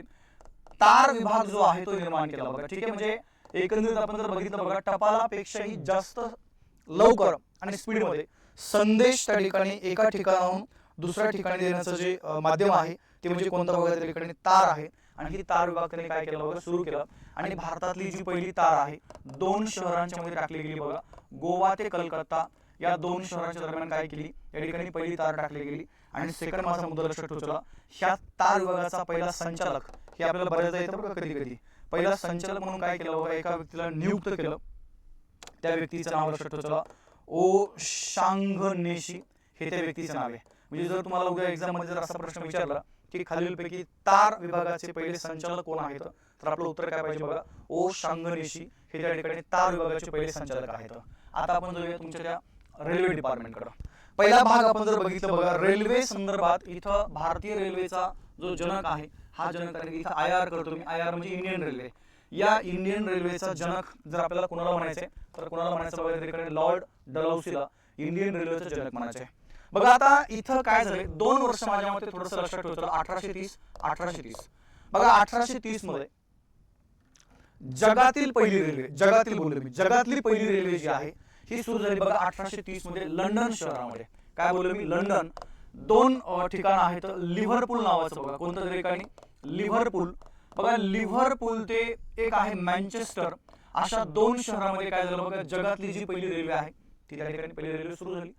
तार विभाग जो आहे तो निर्माण केला बघा. ठीक आहे, म्हणजे एकंदरीत आपण जर बघितलं बघा, टपालापेक्षाही जास्त लवकर आणि स्पीडमध्ये संदेश त्या ठिकाणी एका ठिकाणाहून दुसऱ्या ठिकाणी देण्याचं जे माध्यम आहे ते म्हणजे कोणतं बघा, त्या ठिकाणी तार आहे. आणि ही तार विभाग त्यांनी काय केलं बघा, सुरू केलं. आणि भारतातली जी पहिली तार आहे 2 शहरांच्या मध्ये टाकली गेली बघा, गोवा ते कलकत्ता या 2 शहरांच्या दरम्यान काय केली, या ठिकाणी पहिली तार टाकली गेली. आणि सेकंड माझा मुद्दा लक्षात ठेवा, ह्या तार विभागाचा पहिला संचालक, हे आपल्याला बऱ्याचदा येतं बघा कधी कधी, पहिला संचालक म्हणून काय केलं बघा, एका व्यक्तीला नियुक्त केलं. त्या व्यक्तीचं नाव लक्षात ठेवा, ओ शांगनेशी हे त्या व्यक्तीचं नाव आहे. म्हणजे जर तुम्हाला उद्या एक्झाम मध्ये जर असा प्रश्न विचारला की खालीलपैकी तार विभागाचे पहिले संचालक कोण आहेत, तर आपलं उत्तर काय पाहिजे बघा, ओ शांगनेशी हे त्या ठिकाणी तार विभागाचे पहिले संचालक आहेत. आता आपण जाऊया तुमच्या त्या रेल्वे डिपार्टमेंटकडे. पहिला भाग आपण जर बघितलं बघा, रेल्वे संदर्भात इथं भारतीय रेल्वेचा जो जनक आहे, हा जनक आहे इथं आय करतो मी, आय म्हणजे इंडियन रेल्वे. या इंडियन रेल्वेचा जनक जर आपल्याला कोणाला म्हणायचंय, तर कोणाला म्हणायचं बघा, तिकडे लॉर्ड डलहौसीला इंडियन रेल्वेचा जनक म्हणायचंय. बघा आता इथं काय झालंय, 2 वर्ष माझ्या मते थोडंसं लक्षात ठेवतो, 1830 बघा, 1830 मध्ये जगातील पहिली रेल्वे, जगातील बोललो मी, जगातली पहिली रेल्वे जी आहे ही सुरू झाली बघा 1830 मध्ये लंडन शहरामध्ये. काय बोललो मी, लंडन. 2 ठिकाण आहेत, लिव्हरपूल नावाचं बघा, कोणतं ठिकाणी, लिव्हरपूल बघा, लिव्हरपूल ते एक आहे मँचेस्टर, अशा 2 शहरामध्ये काय झालं बघा, जगातली जी पहिली रेल्वे आहे ती त्या ठिकाणी पहिली रेल्वे सुरू झाली.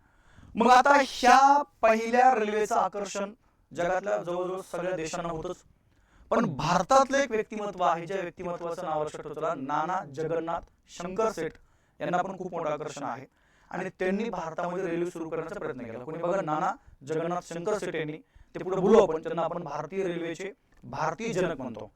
मग आता ह्या पहिल्या रेल्वेचं आकर्षण जगातल्या जवळजवळ सगळ्या देशांना होतच, पण भारतातलं एक व्यक्तिमत्व आहे, ज्या व्यक्तिमत्वाचं नाव लक्षात ठेवतो, नाना जगन्नाथ शंकर सेठ यांना पण खूप मोठं आकर्षण आहे. आणि त्यांनी भारतामध्ये रेल्वे सुरू करण्याचा प्रयत्न केला. कोणी बघा, नाना जगन्नाथ शंकर सेठ यांनी, ते पुढे बोलू आपण, त्यांना आपण भारतीय रेल्वेचे भारतीय जनक म्हणतो,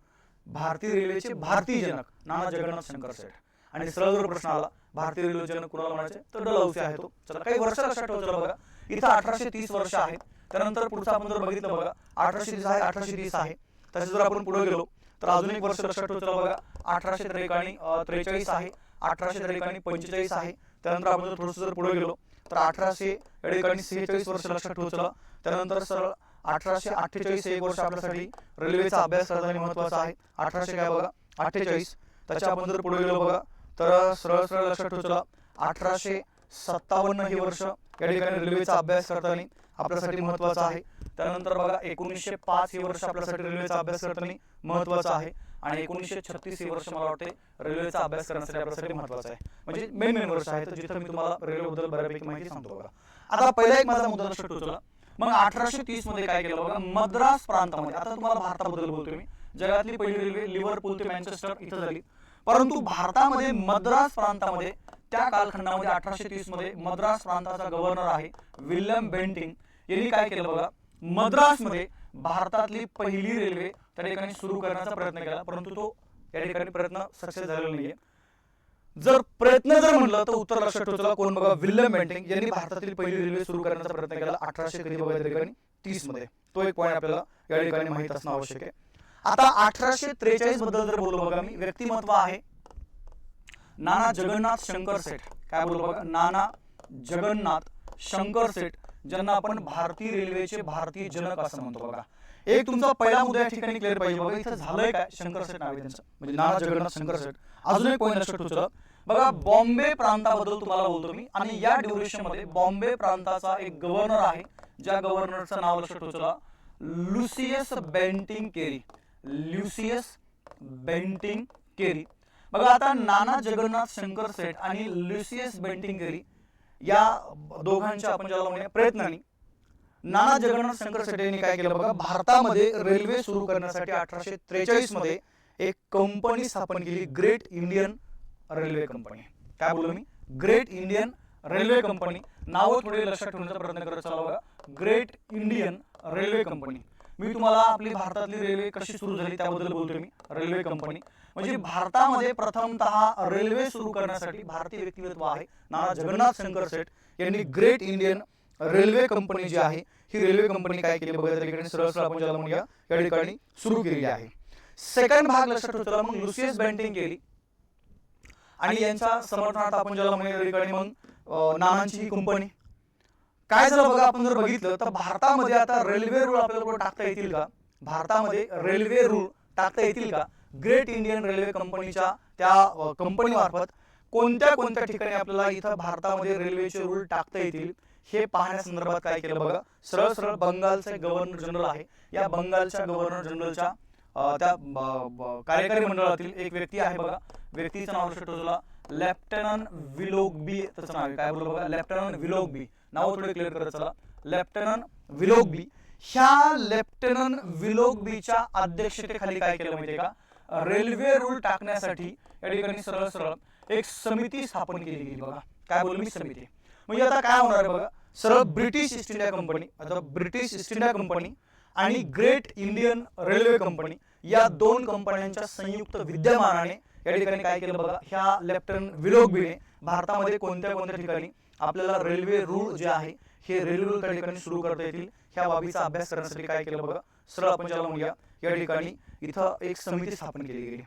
भारतीय रेल्वेचे भारतीय जनक नाना जगन्नाथ शंकर सेठ. आणि सरळ जर प्रश्न आला भारतीय रेल्वे जनक कुणाला म्हणायचे, तर डलहौसी आहे तो. चला काही वर्ष लक्षात ठेवायचं बघा, इथं 1830 वर्ष आहेत. त्यानंतर पुढचं आपण जर बघितलं बघा, 1830 आहे, 1830 आहे. तसे जर आपण पुढे गेलो तर अजून एक वर्ष लक्षात ठेवायचं बघा, 1843 आहे, 1845 आहे. त्यानंतर आपण जर थोडंसं जर पुढे गेलो तर 1846 वर्ष लक्षात ठेवायचं. त्यानंतर सरळ 1848 एक वर्ष आपल्यासाठी रेल्वेचा अभ्यास करताना महत्वाचा आहे. 1800 काय बघा 48. त्याच्या आपण जर पुढे गेलो बघा तर सरळ सरळ लक्षात ठेवायचं 1857 हे वर्ष या ठिकाणी रेल्वेचा अभ्यास करताना आपल्यासाठी महत्वाचं आहे. त्यानंतर बघा 1905 हे वर्ष आपल्यासाठी रेल्वेचा अभ्यास करताना महत्वाचं आहे. आणि 1936 हे वर्ष मला वाटते रेल्वेचा अभ्यास करण्यासाठी आपल्यासाठी महत्वाचं आहे. म्हणजे मेन वर्ष आहे जिथे मी तुम्हाला रेल्वेबद्दल बऱ्यापैकी माहिती सांगतो बघा. आता पहिला एक माझा मुद्दा लक्षात ठेवला. मग 1830 मध्ये काय केलं बघा, मद्रास प्रांतामध्ये, आता तुम्हाला भारताबद्दल बोलतोय मी, जगातली पहिली रेल्वे लिव्हरपूल ते मँचेस्टर इथं झाली. परंतु भारतामध्ये मद्रास प्रांतामध्ये त्या कालखंडामध्ये 1830 मध्ये मद्रास प्रांताचा गव्हर्नर आहे विल्यम बेंटिंग यांनी काय केलं बघा, मद्रासमध्ये भारतातली पहिली रेल्वे त्या ठिकाणी सुरू करण्याचा प्रयत्न केला. परंतु तो या ठिकाणी प्रयत्न सक्सेस झालेला नाहीये. जर प्रयत्न जर म्हणलं तर उत्तर लक्षात ठेवायचं कोण बघा, विल्यम बेंटिंग यांनी भारतातील पहिली रेल्वे सुरू करण्याचा प्रयत्न केला 1800 कधी बघा त्या ठिकाणी 30 मध्ये. तो एक पॉईंट आपल्याला या ठिकाणी माहित असणं आवश्यक आहे. आता 1843 बद्दल जर बोललो बघा मी, व्यक्तिमत्व आहे नाना जगन्नाथ शंकर सेठ. काय बोललो बघा, नाना जगन्नाथ शंकर सेठ, ज्यांना आपण भारतीय रेल्वेचे भारतीय जनक असं म्हणतो बघा. एक तुमचा पहिला मुद्दा या ठिकाणी क्लिअर पाहिजे बघा, इथं झालंय काय, शंकर सेठ नाव आहे त्यांचं, म्हणजे नाना जगन्नाथ शंकर सेठ. अजून एक पॉईंट लक्षात ठेवायचं बघा, बॉम्बे प्रांताबद्दल तुम्हाला बोलतो मी. आणि या ड्युरेशन मध्ये बॉम्बे प्रांताचा एक गव्हर्नर आहे, ज्या गव्हर्नरचं नाव लक्षात ठेवायचं Lucius Bentinck Cary. Lucius Bentinck Cary बघा. आता नाना जगन्नाथ शंकर सेठ आणि लुसियस बेंटिंग केरी या दोघांच्या आपण ज्याला म्हणूया प्रयत्नांनी नाना जगन्नाथ शंकर सेठ यांनी काय केलं बघा, भारतामध्ये रेल्वे सुरू करण्यासाठी 1843 मध्ये एक कंपनी स्थापन केली, ग्रेट इंडियन रेल्वे कंपनी. काय बोललो मी, ग्रेट इंडियन रेल्वे कंपनी. नाव थोडे लक्षात ठेवण्याचा प्रयत्न करत चला बघा, ग्रेट इंडियन रेल्वे कंपनी. मी तुम्हाला आपली भारतातली रेल्वे कशी सुरू झाली त्याबद्दल बोलतोय मी, रेल्वे कंपनी. म्हणजे भारतामध्ये प्रथमतः रेल्वे सुरू करण्यासाठी भारतीय व्यक्तिमत्व आहे नाना जगन्नाथ शंकर सेठ यांनी ग्रेट इंडियन रेल्वे कंपनी जी आहे ही रेल्वे कंपनी काय केली बघा, त्या ठिकाणी सरळ सरळ आपण ज्याला म्हणूया या ठिकाणी सुरू केलेली आहे. सेकंड भाग लक्षात ठेवतो मग लुसियस बेंटिंग केली आणि यांच्या समर्थनार्थ आपण ज्याला म्हणूया या ठिकाणी मग नानांची ही कंपनी. काय झालं बघा, आपण जर बघितलं तर भारतामध्ये आता रेल्वे रूळ आपल्याला टाकता येतील का, भारतामध्ये रेल्वे रूळ टाकता येतील का? ग्रेट इंडियन रेल्वे कंपनीच्या त्या कंपनी मार्फत कोणत्या कोणत्या ठिकाणी आपल्याला इथं भारतामध्ये रेल्वेचे रूळ टाकता येतील हे पाहण्यासंदर्भात काय केलं बघा, सरळ सरळ बंगालचे गव्हर्नर जनरल आहे, या बंगालच्या गव्हर्नर जनरलच्या त्या कार्यकारी मंडळातील एक व्यक्ती आहे बघा, व्यक्तीचं नाव लक्षात ठेवा, लेफ्टनंट विलोगबी त्याचं नाव आहे. काय बोललो बघा, लेफ्टनंट विलोगबी, नाव थोडे क्लिअर करत चला, लेफ्टनंट विलोगबी. ह्या लेफ्टनंट विलोगबीच्या अध्यक्षतेखाली काय केलं माहितीये का, रेल्वे रूळ टाकण्यासाठी या ठिकाणी सरळ सरळ एक समिती स्थापन केली गेली बघा. काय बोललो मी, समिती. म्हणजे आता काय होणार आहे बघा, सरळ ब्रिटिश ईस्ट इंडिया कंपनी, आता ब्रिटिश ईस्ट इंडिया कंपनी आणि ग्रेट इंडियन रेल्वे कंपनी या दोन कंपन्यांच्या संयुक्त विद्यमानाने या ठिकाणी काय केलं बघा, ह्या लेफ्टनंट विलोगबीने भारतामध्ये कोणत्या कोणत्या ठिकाणी आपल्याला रेल्वे रूळ जे आहे हे रेल्वे रूळ त्या ठिकाणी सुरू करता येतील ह्या बाबीचा अभ्यास करण्यासाठी काय केलं बघा, सरळ आपण ज्याला म्हणूया या ठिकाणी इथं एक समिती स्थापन केली गेली.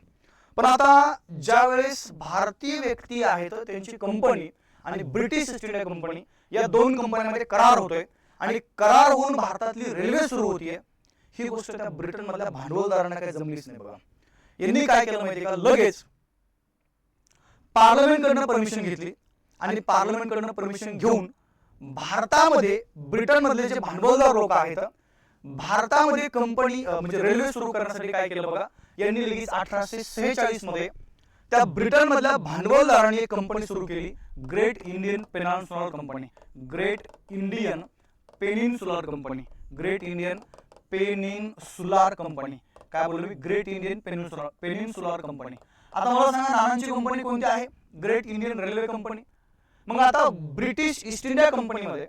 पण आता ज्या वेळेस भारतीय व्यक्ती आहेत त्यांची कंपनी आणि ब्रिटिश ईस्ट इंडिया कंपनी या दोन कंपन्यांमध्ये करार होतोय आणि करार होऊन भारतातली रेल्वे सुरू होतीये, ही गोष्ट त्या ब्रिटन मधल्या भांडवलदारांना काही जमलीच नाही बघा. यांनी काय केलं माहितीये का, लगेच पार्लमेंट कडनं परमिशन घेतली आणि पार्लमेंट कडनं परमिशन घेऊन भारतामध्ये ब्रिटन मधले जे भांडवलदार लोक आहेत भारतामध्ये कंपनी म्हणजे रेल्वे सुरू करण्यासाठी काय केलं बघा, यांनी लगेच 1846 मध्ये त्या ब्रिटन मधल्या भांडवलदारांनी एक कंपनी सुरू केली, great Indian peninsular company. Great Indian peninsular company, great Indian peninsular company. काय बोललो मी, ग्रेट इंडियन पेनिन्सुलर कंपनी. आता मला सांगा, नानांची कंपनी कोणती आहे, ग्रेट इंडियन रेल्वे कंपनी. मग आता ब्रिटिश ईस्ट इंडिया कंपनीमध्ये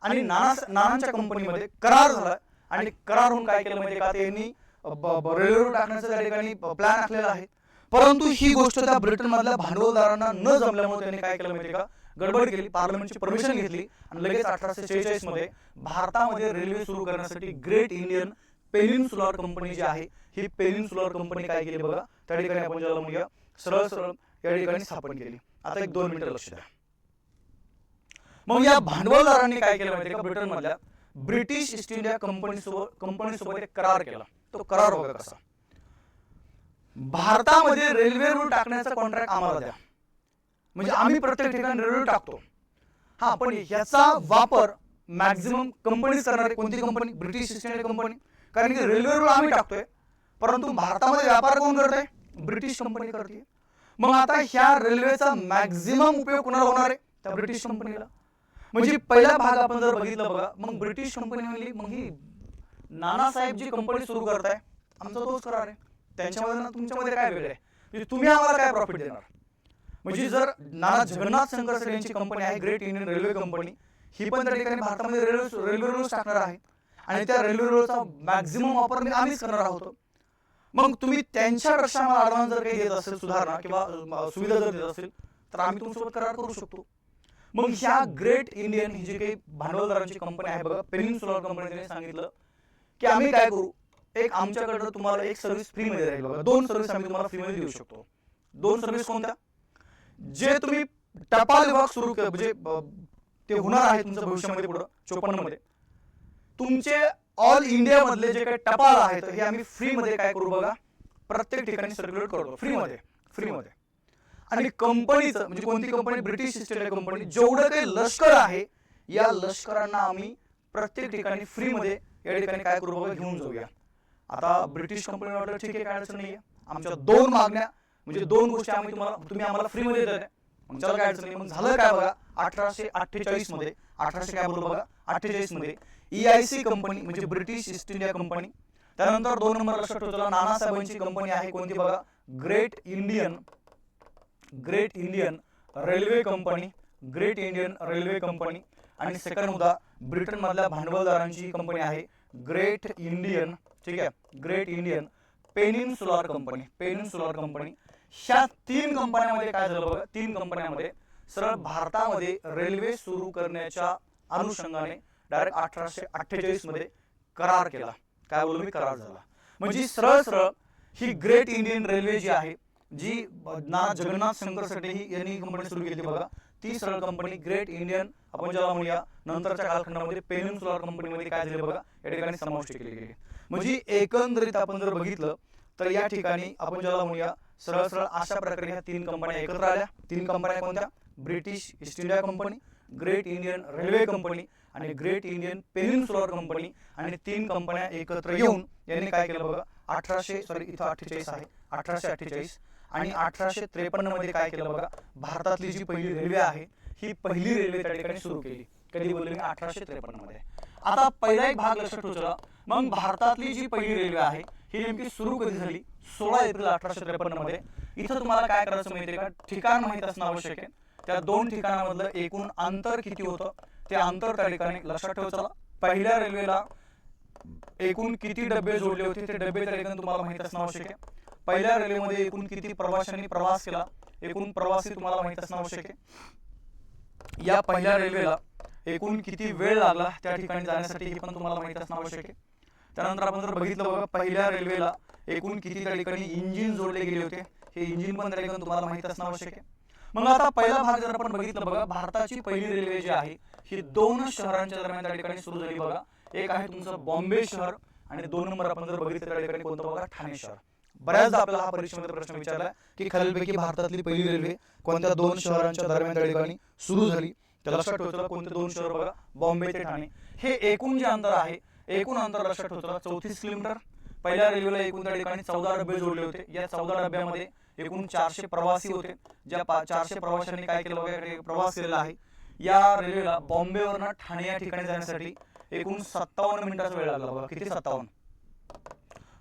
आणि नानांच्या कंपनीमध्ये करार झाला आणि करार होऊन काय केलं माहिती का, त्यांनी रेल्वे टाकण्याचा त्या ठिकाणी प्लॅन आखलेला आहे. परंतु ही गोष्ट त्या ब्रिटन मधल्या भांडवलदारांना न जमल्यामुळे त्यांनी काय केलं माहिती का, गडबड केली, पार्लमेंटची परमिशन घेतली आणि लगेच 1846 मध्ये भारतामध्ये रेल्वे सुरू करण्यासाठी ग्रेट इंडियन पेनिन्सुलर कंपनी जी आहे ही पेनिन्सुलर कंपनी काय केली बघा, त्या ठिकाणी आपण ज्याला म्हणूया सरळ सरळ या ठिकाणी स्थापन केली. आता एक 2 मिनिटं लक्ष द्या. मग या भांडवलदारांनी काय केलं माहिती का, ब्रिटन मधल्या ब्रिटिश ईस्ट इंडिया कंपनीसोबत एक करार केला. तो करार बघा कसा, भारतामध्ये रेल्वे रूळ टाकण्याचा कॉन्ट्रॅक्ट आम्हाला द्या, म्हणजे आम्ही प्रत्येक ठिकाणी रेल्वे टाकतो, हा पण ह्याचा वापर मॅक्झिमम कंपनीज करणारे. कोणती company, British east India company. कारण की रेल्वे रूळ आम्ही टाकतोय परंतु भारतामध्ये व्यापार कोण करतोय, ब्रिटिश कंपनी करते. मग आता ह्या रेल्वेचा मॅक्झिमम उपयोग कोणाला होणार आहे, त्या ब्रिटिश कंपनीला. म्हणजे पहिला भाग आपण जर बघितलं बघा, मग ब्रिटिश कंपनी म्हणली मग ही नानासाहेब जी कंपनी सुरू करताय आमचा तोच करार आहे, त्यांच्यामध्ये ना तुमच्यामध्ये काय वेगळं आहे, म्हणजे तुम्ही आम्हाला काय प्रॉफिट देणार. म्हणजे जर नाना जगन्नाथ शंकर यांची कंपनी आहे ग्रेट इंडियन रेल्वे कंपनी, ही पण त्या ठिकाणी भारतामध्ये रेल्वे रूल्स टाकणार आहे आणि त्या रेल्वे रूलचा मॅक्झिमम वापर आम्हीच करणार आहोत. मग तुम्ही त्यांच्यापेक्षा आम्हाला ॲडव्हान्स जर काही देत असेल, सुधारणा किंवा सुविधा जर देत असेल तर आम्ही तुमच्यासोबत करार करू शकतो. मग ह्या ग्रेट इंडियन ही जी काही भांडवलदारांची कंपनी आहे बघा, पेनिन्सुलर कंपनीने सांगितलं की आम्ही काय करू, एक आमच्याकडे तुम्हाला एक सर्व्हिस फ्री मध्ये राहील बघा, 2 सर्व्हिस आम्ही तुम्हाला फ्री मध्ये देऊ शकतो. 2 सर्व्हिस कोणत्या, जे तुम्ही टपाल विभाग सुरू केलं म्हणजे ते होणार आहे तुमच्या भविष्यामध्ये पुढे 54 मध्ये, तुमचे ऑल इंडिया मधले जे काही टपाल आहेत हे आम्ही फ्री मध्ये काय करू बघा, प्रत्येक ठिकाणी सर्क्युलेट करतो फ्री मध्ये. आणि कंपनीचं म्हणजे कोणती company, British east India company, जेवढं काही लष्कर आहे या लष्करांना आम्ही प्रत्येक ठिकाणी फ्री मध्ये या ठिकाणी काय करू बघा, घेऊन जाऊया. आता ब्रिटिश कंपनी वाटलं ठीक आहे, काय अडचण नाहीये, आमच्या 2 मागण्या म्हणजे 2 गोष्टी तुम्ही आम्हाला फ्री मध्ये देताय, मग चला काय अडचण नाही. मग झालं काय बघा, 1848 मध्ये 1800 काय बोलतो बघा 48 मध्ये EIC कंपनी म्हणजे ब्रिटिश ईस्ट इंडिया कंपनी. त्यानंतर 2 नंबर लक्षात ठेवा, नानासाहेबांची कंपनी आहे कोणती बघा, great Indian railway company, great Indian railway company. आणि सेकंड मुद्दा, ब्रिटन मधल्या भांडवलदारांची कंपनी आहे ग्रेट इंडियन, ठीक आहे, ग्रेट इंडियन पेनिन्सुलर कंपनी. ह्या 3 कंपन्यांमध्ये काय झालं बघा, 3 कंपन्यांमध्ये सरळ भारतामध्ये रेल्वे सुरू करण्याच्या अनुषंगाने डायरेक्ट 1848 मध्ये करार केला. काय बोलू मी, करार झाला. म्हणजे सरळ सरळ ही ग्रेट इंडियन रेल्वे जी आहे, जी नाना जगन्नाथ शंकर यांनी कंपनी सुरू केली बघा, ती सरळ कंपनी ग्रेट इंडियन आपण ज्याला म्हणूया नंतरच्या कालखंडामध्ये पेनिन्सुलर कंपनीमध्ये काय झाले बघा, या ठिकाणी समाविष्ट केली गेली. म्हणजे एकंदरीत आपण जर बघितलं तर या ठिकाणी आपण ज्याला म्हणूया सरळ सरळ अशा प्रकारे ह्या 3 कंपन्या एकत्र आल्या. 3 कंपन्या कोणत्या? British east India company, great Indian railway company आणि ग्रेट इंडियन पेनिन्सुलर कंपनी, आणि 3 कंपन्या एकत्र येऊन यांनी काय केलं बघा, 1848 आहे, 1848 आणि 1853 मध्ये काय केलं बघा, भारतातली जी पहिली रेल्वे आहे ही पहिली रेल्वे त्या ठिकाणी सुरू केली. कधी बोलले मी? 1853 मध्ये. आता पहिला एक भाग लक्षात ठेवा. मग भारतातली जी पहिली रेल्वे आहे ही नेमकी सुरू कधी झाली? 16 एप्रिल 1853 मध्ये. इथं तुम्हाला काय करायचं माहितीये का? ठिकाण माहित असणं आवश्यक आहे. त्या 2 ठिकाणामधलं एकूण अंतर किती होतं ते अंतर त्या ठिकाणी लक्षात ठेवा. पहिल्या रेल्वेला एकूण किती डबे जोडले होते ते डबे त्या ठिकाणी तुम्हाला माहित असणं आवश्यक आहे. पहिल्या रेल्वेमध्ये एकूण किती प्रवाशांनी प्रवास केला, एकूण प्रवासी तुम्हाला माहित असणं आवश्यक आहे. या पहिल्या रेल्वेला एकूण किती वेळ लागला त्या ठिकाणी जाण्यासाठी हे पण तुम्हाला माहित असणं आवश्यक आहे. त्यानंतर आपण जर बघितलं बघा, पहिल्या रेल्वेला एकूण किती त्या ठिकाणी इंजिन जोडले गेले होते, हे इंजिन पण त्या ठिकाणी तुम्हाला माहित असणं आवश्यक आहे. मग आता पहिला भाग जर आपण बघितलं बघा, भारताची पहिली रेल्वे जी आहे ही 2 शहरांच्या दरम्यान त्या ठिकाणी सुरू झाली बघा. एक आहे तुमचं बॉम्बे शहर आणि 2 नंबर आपण जर बघितलं त्या ठिकाणी कोणतं बघा, ठाणे शहर. बऱ्याचदा आपल्याला हा परीक्षेमध्ये प्रश्न विचारला की खालीलपैकी भारतातली पहिली रेल्वे कोणत्या 2 शहरांच्या दरम्यान त्या ठिकाणी सुरू झाली? तर लक्षात ठेवा कोणते 2 शहर बघा, बॉम्बे ते ठाणे. हे एकूण जे अंतर आहे, एकूण अंतर लक्षात ठेवा 34 किलोमीटर. पहिल्या रेल्वेला एकूण त्या ठिकाणी 14 डबे जोडले होते. या 14 डब्यामध्ये एकूण 400 प्रवासी होते. ज्या 400 प्रवाशांनी काय केलं वगैरे प्रवास केलेला आहे. या रेल्वेला बॉम्बेवरनं ठाणे या ठिकाणी जाण्यासाठी एकूण 57 मिनिटाचा वेळ लागला बघा. किती? 57.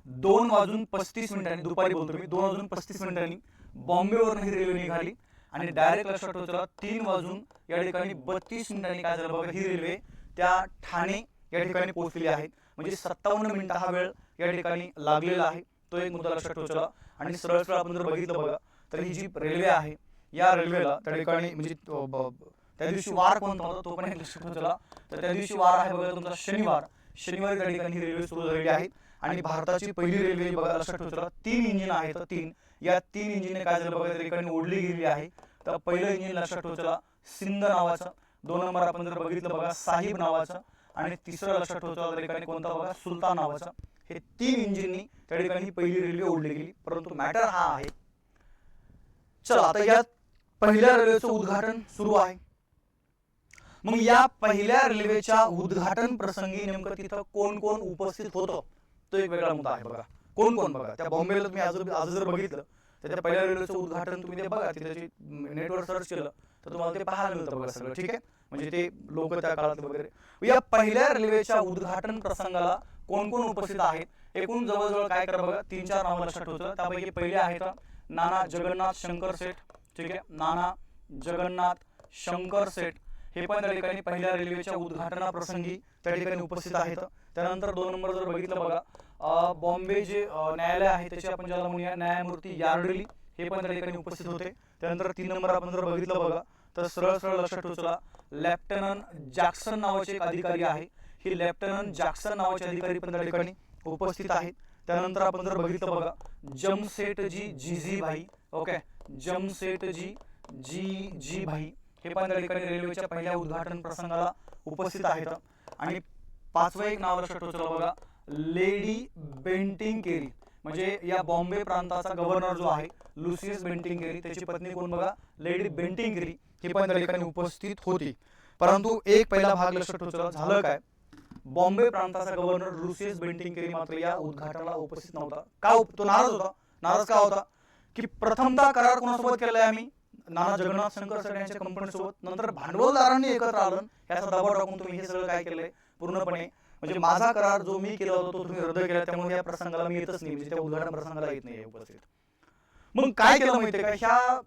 2:35 दुपारी बोलतो मी, 2:35 बॉम्बेवरून ही रेल्वे निघाली आणि डायरेक्ट लक्षात ठेवा 3 या ठिकाणी 32 काय झालं बघा, ही रेल्वे त्या ठाणे या ठिकाणी पोहोचलेली आहे. म्हणजे 57 मिनिटं हा वेळ या ठिकाणी लागलेला आहे. तो एक मुद्दा लक्षात ठेवा. आणि सरळ सरळ आपण जर बघितलं बघा तर ही जी रेल्वे आहे या रेल्वेला त्या ठिकाणी म्हणजे त्या दिवशी वार कोणता होता तो पण एक लक्षात ठेवा. तर त्या दिवशी वार आहे बघा तुमचा शनिवार. शनिवारी त्या ठिकाणी ही रेल्वे सुरू झालेली आहे. आणि भारताची पहिली रेल्वे बघा लक्षात ठेवा 3 इंजिन आहेत. 3 या 3 इंजिने काय झालं बघा त्या ठिकाणी ओढली गेली आहे. तर पहिलं इंजिन लक्षात ठेवा सिंध नावाचं, 2 नंबर आपण जर बघितलं बघा साहिब नावाचं, आणि तिसरं लक्षात ठेवा त्या ठिकाणी कोणता बघा, सुलतान नावाचं. हे 3 इंजिननी त्या ठिकाणी पहिली रेल्वे ओढली गेली. परंतु मॅटर हा आहे, चला आता या पहिल्या रेल्वेचं उद्घाटन सुरू आहे. मग या पहिल्या रेल्वेच्या उद्घाटन प्रसंगी नेमकं तिथं कोण कोण उपस्थित होतं तो एक वेगळा मुद्दा आहे बघा. कोण कोण बघा, त्या बॉम्बेला तुम्ही आज जर बघितलं तर त्या पहिल्या रेल्वेचं उद्घाटन तुम्ही ते बघा, तिथे नेटवर सर्च केलं तर तुम्हाला ते पाहायला मिळतं बघा सगळं. ठीक आहे, म्हणजे ते लोक त्या काळात वगैरे. या पहिल्या रेल्वेच्या उद्घाटन प्रसंगाला कोण कोण उपस्थित आहेत? एकूण जवळजवळ काय करा बघा, 3-4 नावं लक्षात ठेवतो. त्यापैकी पहिले आहेत नाना जगन्नाथ शंकर सेठ. ठीक आहे, नाना जगन्नाथ शंकर सेठ हे पण त्या ठिकाणी पहिल्या रेल्वेच्या उद्घाटनाप्रसंगी त्या ठिकाणी उपस्थित आहेत. त्यानंतर 2 नंबर जर बघितलं बघा, बॉम्बे जे न्यायालय आहे त्याचे आपण ज्याला म्हणूया न्यायमूर्ती यार्डली हे पण त्या ठिकाणी उपस्थित होते. त्यानंतर 3 नंबर आपण जर बघितलं बघा तर सरळ सरळ लक्षात ठेवा लेफ्टनंट जॅक्सन नावाचे एक अधिकारी आहे. हे लेफ्टनंट जॅक्सन नावाचे अधिकारी पण त्या ठिकाणी उपस्थित आहेत. त्यानंतर आपण जर बघितलं बघा जमसेटजी जीजी भाई. ओके, जमसेटजी जी भाई हे पण त्या ठिकाणी रेल्वेच्या पहिल्या उद्घाटन प्रसंगाला उपस्थित आहेत. आणि 5वं एक नाव लक्षात ठेवा बघा, लेडी बेंटिंग केरी. म्हणजे या बॉम्बे प्रांताचा गव्हर्नर जो आहे लुसियस बेंटिंग केरी, त्याची पत्नी कोण बघा, लेडी बेंटिंग केरी ही पण त्या ठिकाणी उपस्थित होती. परंतु एक पहिला भाग लक्षात ठेवा, झालं काय, बॉम्बे प्रांताचा गव्हर्नर लुसियस बेंटिंग केरी मात्र या उद्घाटनाला उपस्थित नव्हता. का? तो नाराज होता. नाराज का होता की प्रथमतः करार कोणासोबत केलाय आम्ही, नाना जगन्नाथ शंकर सेठ यांच्या कंपनीसोबत. नंतर भांडवलदारांनी एकत्र आलं, याचा दबाव टाकून तुम्ही हे सगळं काय केलंय पूर्णपणे, म्हणजे माझा करार जो मी केला होता तो तुम्ही रद्द केला, त्यामुळे या प्रसंगाला मी येतच नाही, म्हणजे त्या उद्घाटन प्रसंगाला येत नाही उपस्थित. मग काय केलं माहितीये का, ह्या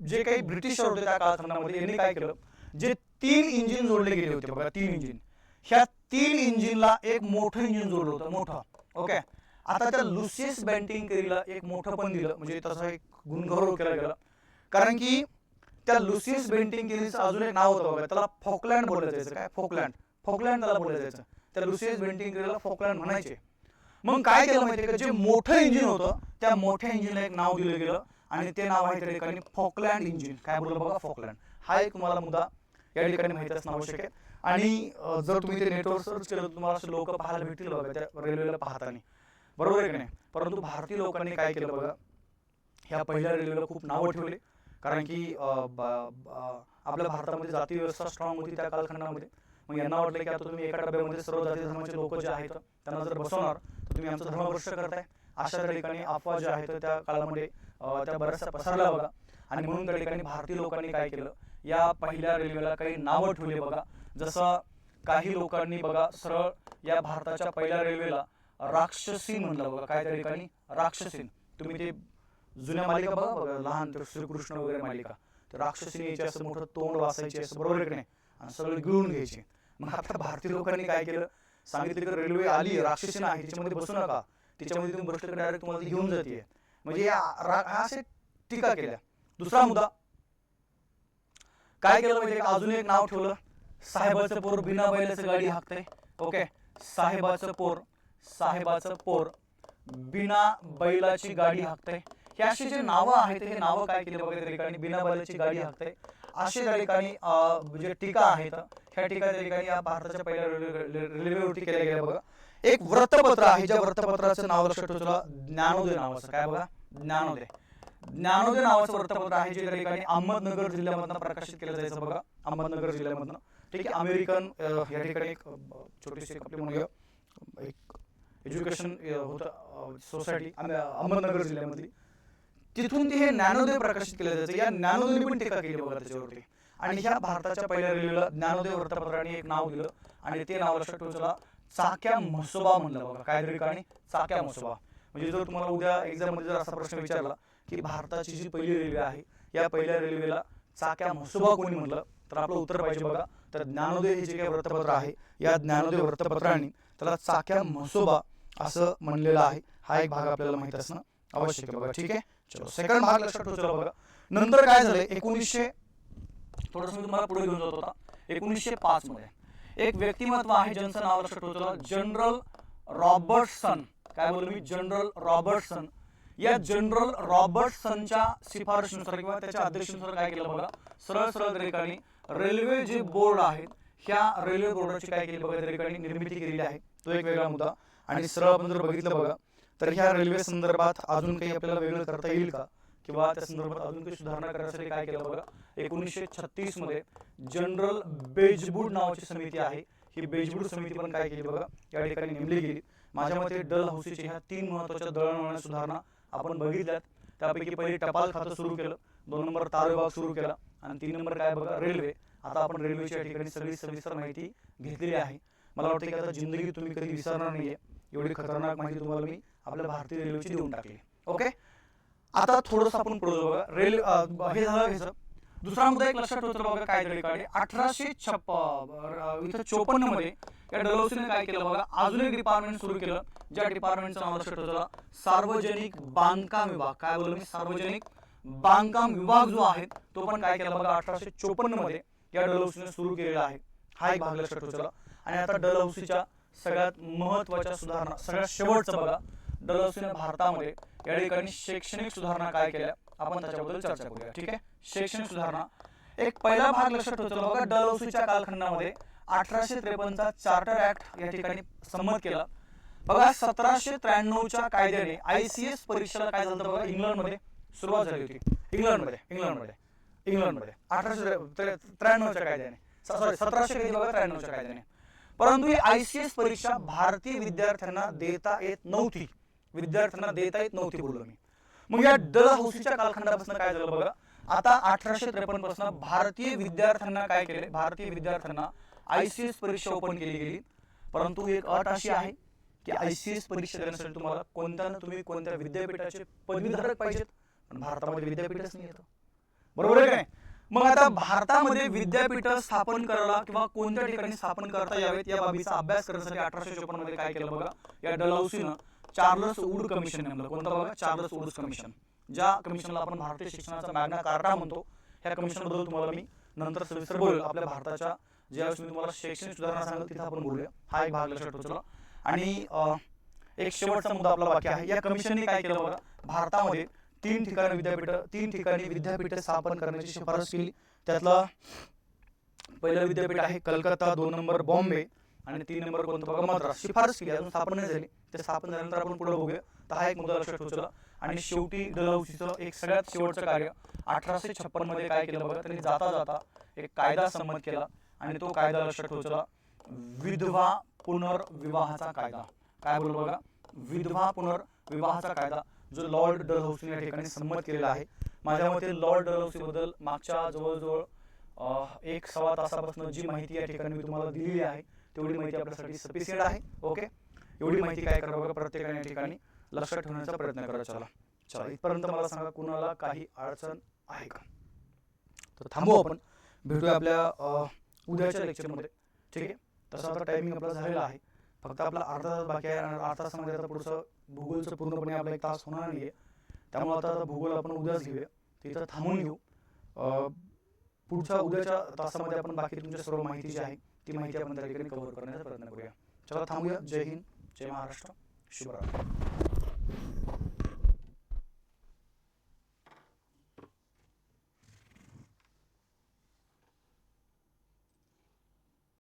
जे काही ब्रिटिश होते त्या कालखंडामध्ये यांनी काय केलं, जे 3 इंजिन जोडले गेले होते बघा, 3 इंजिन, ह्या 3 इंजिनला एक मोठं इंजिन जोडलं होतं, मोठं. ओके, आता त्या लुसियस बेंटिंग केरीला एक मोठं पण दिलं, म्हणजे तसं एक गुणगौरव केला गेला. कारण की त्या लुसियस बेंटिंग केरीचं अजून एक नाव होतं बघा, त्याला फॉकलँड बोललं जायचं. काय? फॉकलँड त्याला बोललं जायचं. त्या लुसियस बेंटिंग केरीला फॉकलँड म्हणायचे. मग काय केलं माहितीये का, जे मोठं इंजिन होतं त्या मोठ्या इंजिनला एक नाव दिलं गेलं आणि ते नाव आहे त्या ठिकाणी फॉकलँड इंजिन. काय बोललं बघा, फॉकलँड. हा एक तुम्हाला मुद्दा या ठिकाणी माहिती असणं आवश्यक आहे. आणि जर तुम्ही ते नेटवर सर्च केलं तुम्हाला असे लोक पाहायला भेटतील बघा त्या रेल्वेला पाहताना. बरोबर आहे की नाही. परंतु भारतीय लोकांनी काय केलं बघा, ह्या पहिल्या रेल्वेला खूप नावं ठेवले, कारण की आपल्या भारतामध्ये जाती व्यवस्था स्ट्रॉंग होती त्या कालखंडामध्ये. मग यांना वाटलं की आता तुम्ही एका डब्यामध्ये सर्व जाती धर्माचे लोक जे आहेत त्यांना जर बसवणार तर तुम्ही आमचा धर्म भ्रष्ट करताय. अशा ठिकाणी अफवा ज्या आहेत त्या काळामध्ये त्या बऱ्याचशा पसरल्या बघा. आणि म्हणून त्या ठिकाणी भारतीय लोकांनी काय केलं, या पहिल्या रेल्वेला काही नावं ठेवले बघा. जसं काही लोकांनी बघा सरळ या भारताच्या पहिल्या रेल्वेला राक्षसीन म्हणलं बघा. काय त्या ठिकाणी राक्षसीन. तुम्ही ते जुन्या मालिका बघा लहान श्रीकृष्ण वगैरे मालिका, तर राक्षसीन यायची, असं मोठं तोंड वाचायचे, असं बरोबर आहे की नाही, आणि सगळं गिळून घ्यायचे. मग आता भारतीय लोकांनी काय केलं, सांगितलं की रेल्वे आली राक्षसीन आहे त्याच्यामध्ये बसू नका, त्याच्यामध्ये तुम्ही बसले की डायरेक्ट तुम्हाला घेऊन जाते. म्हणजे असे टीका केल्या. दुसरा मुद्दा काय केलं म्हणजे अजून एक नाव ठेवलं, साहेबाचं पोर बिना बैलाचं गाडी हाकतंय. ओके, साहेबाचं पोर बिना बैलाची गाडी हाकतंय. हे अशी जे नावं आहेत हे नावं काय केले बघा त्या ठिकाणी, बिना बैलाची गाडी हाकतंय असे त्या ठिकाणी जे टीका आहेत ह्या टीका त्या ठिकाणी या भारताच्या पहिल्या रेल्वेवरती केल्या गेल्या बघा. एक वृत्तपत्र आहे, ज्या वृत्तपत्राचं नाव लक्षात ठेवा, ज्ञानोदय नावाचं. काय बघा, ज्ञानोदय नावाचं वृत्तपत्र आहे, जे त्या ठिकाणी अहमदनगर जिल्ह्यामधून प्रकाशित केलं जायचं बघा. अहमदनगर जिल्ह्यामधून. ठीक आहे, अमेरिकन या ठिकाणी एक छोटीशी आपली म्हणूया एक एज्युकेशन होतं सोसायटी अहमदनगर जिल्ह्यामधली, तिथून ते हे ज्ञानोदय प्रकाशित केलं जायचं. या ज्ञानोदयने पण टीका केली बघा त्याच्यावरती. आणि ह्या भारताच्या पहिल्या रेल्वेला ज्ञानोदय वृत्तपत्राने एक नाव दिलं आणि ते नाव लक्षात ठेवायचं, चाक्या म्हसोबा म्हणलं बघा. काय ठिकाणी, चाक्या म्हसोबा. म्हणजे जर तुम्हाला उद्या एक्झाम मध्ये जर असा प्रश्न विचारला की भारताची जी पहिली रेल्वे आहे या पहिल्या रेल्वेला चाक्या म्हसोबा कोणी म्हटलं, तर आपलं उत्तर पाहिजे बघा, तर ज्ञानोदय हे जे काही वृत्तपत्र आहे या ज्ञानोदय वृत्तपत्राने त्याला चाक्या म्हसोबा असं म्हणलेलं आहे. हा एक भाग आपल्याला माहित असणं आवश्यक आहे बघा. ठीक आहे, चलो सेकंड भाग लक्षात ठेवा बघा. नंतर काय झालंय, 1900 थोडंसं मी तुम्हाला पुढे घेऊन जात होता. 1905 मध्ये एक व्यक्तिमत्व आहे ज्यांचं नाव लक्षात ठेवा, जनरल रॉबर्टसन. काय बोललो मी, जनरल रॉबर्टसन. या जनरल रॉबर्टसनच्या शिफारशीनुसार किंवा त्याच्या आदेशानुसार काय केलं बघा, सरळ त्या ठिकाणी रेल्वे जे बोर्ड आहेत ह्या रेल्वे बोर्डाची काय केली बघा त्या ठिकाणी निर्मिती केलेली आहे. तो एक वेगळा मुद्दा. आणि सरळ आपण जर बघितलं बघा तर ह्या रेल्वे संदर्भात अजून काही आपल्याला वेगळं करता येईल का, किंवा त्या संदर्भात अजून काही सुधारणा करण्यासाठी काय केलं बघा, 1936 मध्ये जनरल बेजबूड नावाची समिती आहे. ही बेजबूड समिती पण काय केली बघा या ठिकाणी नेमली गेली. माझ्या मते डलहौसीच्या ह्या 3 महत्त्वाच्या दळणवळण सुधारणा आपण बघितल्यात. त्यापैकी पहिली टपाल खातं सुरू केलं, 2 नंबर तार विभाग सुरू केला आणि 3 नंबर काय बघा, रेल्वे. आता आपण रेल्वेच्या ठिकाणी सगळी सविस्तर माहिती घेतलेली आहे. मला वाटतं की आता जिंदगी तुम्ही कधी विसरणार नाहीये, एवढी खतरनाक माहिती तुम्हाला मी आपल्या भारतीय रेल्वेची देऊन टाकली. ओके, आता थोडंसं आपण पुढे जाऊ बघा. हे झालं ह्याचं. दुसरा मुद्दा एक लक्षात ठेवतो बघा काय त्या ठिकाणी 1854 मध्ये या डलहौसीने काय केलं बघा, अजून एक डिपार्टमेंट सुरू केलं, ज्या डिपार्टमेंटचं नाव लक्षात ठेवतो, सार्वजनिक बांधकाम विभाग. काय बोललो मी, सार्वजनिक बांधकाम विभाग जो आहे तो पण काय केला बघा 1854 मध्ये या डलहौसीने सुरू केलेला आहे. हा एक भाग लक्षात ठेवतो. आणि आता डलहौसीच्या सगळ्यात महत्त्वाच्या सुधारणा, सगळ्यात शेवटचं बघा, डलहौसीने भारतामध्ये या ठिकाणी शैक्षणिक सुधारणा काय केल्या आपण त्याच्याबद्दल चर्चा करूया. ठीक आहे, शैक्षणिक सुधारणा एक पहिला भाग लक्षात ठेवतो बघा. डलहौसीच्या कालखंडामध्ये 1853 चा चार्टर ऍक्ट या ठिकाणी संमत केला बघा. 1793च्या कायद्याने ICS परीक्षेला काय झालं बघा, इंग्लंडमध्ये सुरुवात झाली होती. इंग्लंडमध्ये 1893च्या कायद्याने, सॉरी 1793च्या कायद्याने. परंतु ही ICS परीक्षा भारतीय विद्यार्थ्यांना देता येत नव्हती. बोललो मी. मग या डलहौसीच्या कालखंडापासून काय झालं बघा, आता 1853 पासून भारतीय विद्यार्थ्यांना काय केले, भारतीय विद्यार्थ्यांना ICS परीक्षा ओपन केली गेली. परंतु एक अट अशी आहे की ICS परीक्षा देण्यासाठी तुम्हाला कोणत्या विद्यापीठाचे पदवीधारक पाहिजेत, पण भारतामध्ये विद्यापीठच नाही येतं. बरोबर आहे का नाही. मग आता भारतामध्ये विद्यापीठ स्थापन करायला किंवा कोणत्या ठिकाणी स्थापन करता यावेत या बाबीचा अभ्यास करण्यासाठी 1854 मध्ये काय केलं बघा, या डलहौसीनं चार्ल्स वूड कमिशन नेमलं. कोणतं बघा, चार्ल्स वूड कमिशन. ज्या कमिशनला आपण भारतीय शिक्षणाचा मॅग्ना कार्टा म्हणतो. ह्या कमिशन बद्दल तुम्हाला मी नंतर सविस्तर बोलेल. आपल्या भारताच्या ज्यावेळेस मी तुम्हाला शैक्षणिक सुधारणा सांगेल तिथे आपण बोलूया. हा एक भाग लक्षात ठेवा. आणि एक शेवटचा मुद्दा आपला बाकी आहे. या कमिशनने काय केलं बघा, भारतामध्ये 3 ठिकाणी विद्यापीठ स्थापन करण्याची शिफारस केली. त्यातलं पहिलं विद्यापीठ आहे कलकत्ता, 2 नंबर बॉम्बे आणि 3 नंबर कोणतं बघा, मद्रास. शिफारस केली, अजून स्थापन नाही झाली. ते स्थापन झाल्यानंतर आपण पुढे बघूया. तर हा एक मुद्दा लक्षात ठेवला. आणि शेवटी डलहौसीचं एक सगळ्यात शेवटचं कार्य 1856 मध्ये काय केलं बघा, त्यांनी जाता जाता एक कायदा संमत केला आणि तो कायदा लक्षात ठेवला विधवा पुनर्विवाहाचा कायदा. काय बोललो बघा, विधवा पुनर्विवाहाचा कायदा जो लॉर्ड डलहौसीने या ठिकाणी संमत केलेला आहे. माझ्या मते लॉर्ड डलहौसी बद्दल मागच्या जवळजवळ 1-1.25 तासापासून जी माहिती या ठिकाणी मी तुम्हाला दिलेली आहे तेवढी माहिती आपल्यासाठी सफिशियंट आहे. ओके, एवढी माहिती काय करा बघा, प्रत्येकाने या ठिकाणी लक्षात ठेवण्याचा प्रयत्न करा. चला इथपर्यंत मला सांगा कुणाला काही अडचण आहे का? तर थांबू आपण, भेटूया आपल्या उद्याच्या लेक्चरमध्ये. ठीक आहे, तसं आता टायमिंग आपला झालेला आहे, फक्त आपला अर्धा तास बाकी आहे. आणि अर्धा तासामध्ये आता पुढचं भूगोलचं पूर्णपणे आपला 1 तास होणार नाही आहे. त्यामुळे आता भूगोल आपण उद्याच घेऊया, तिथं थांबून घेऊ. पुढच्या उद्याच्या तासामध्ये आपण बाकी तुमच्या सर्व माहिती जी आहे ती माहिती आपण त्या ठिकाणी कव्हर करण्याचा प्रयत्न करूया. चला थांबूया. जय हिंद, जय महाराष्ट्र, शुभरात्री.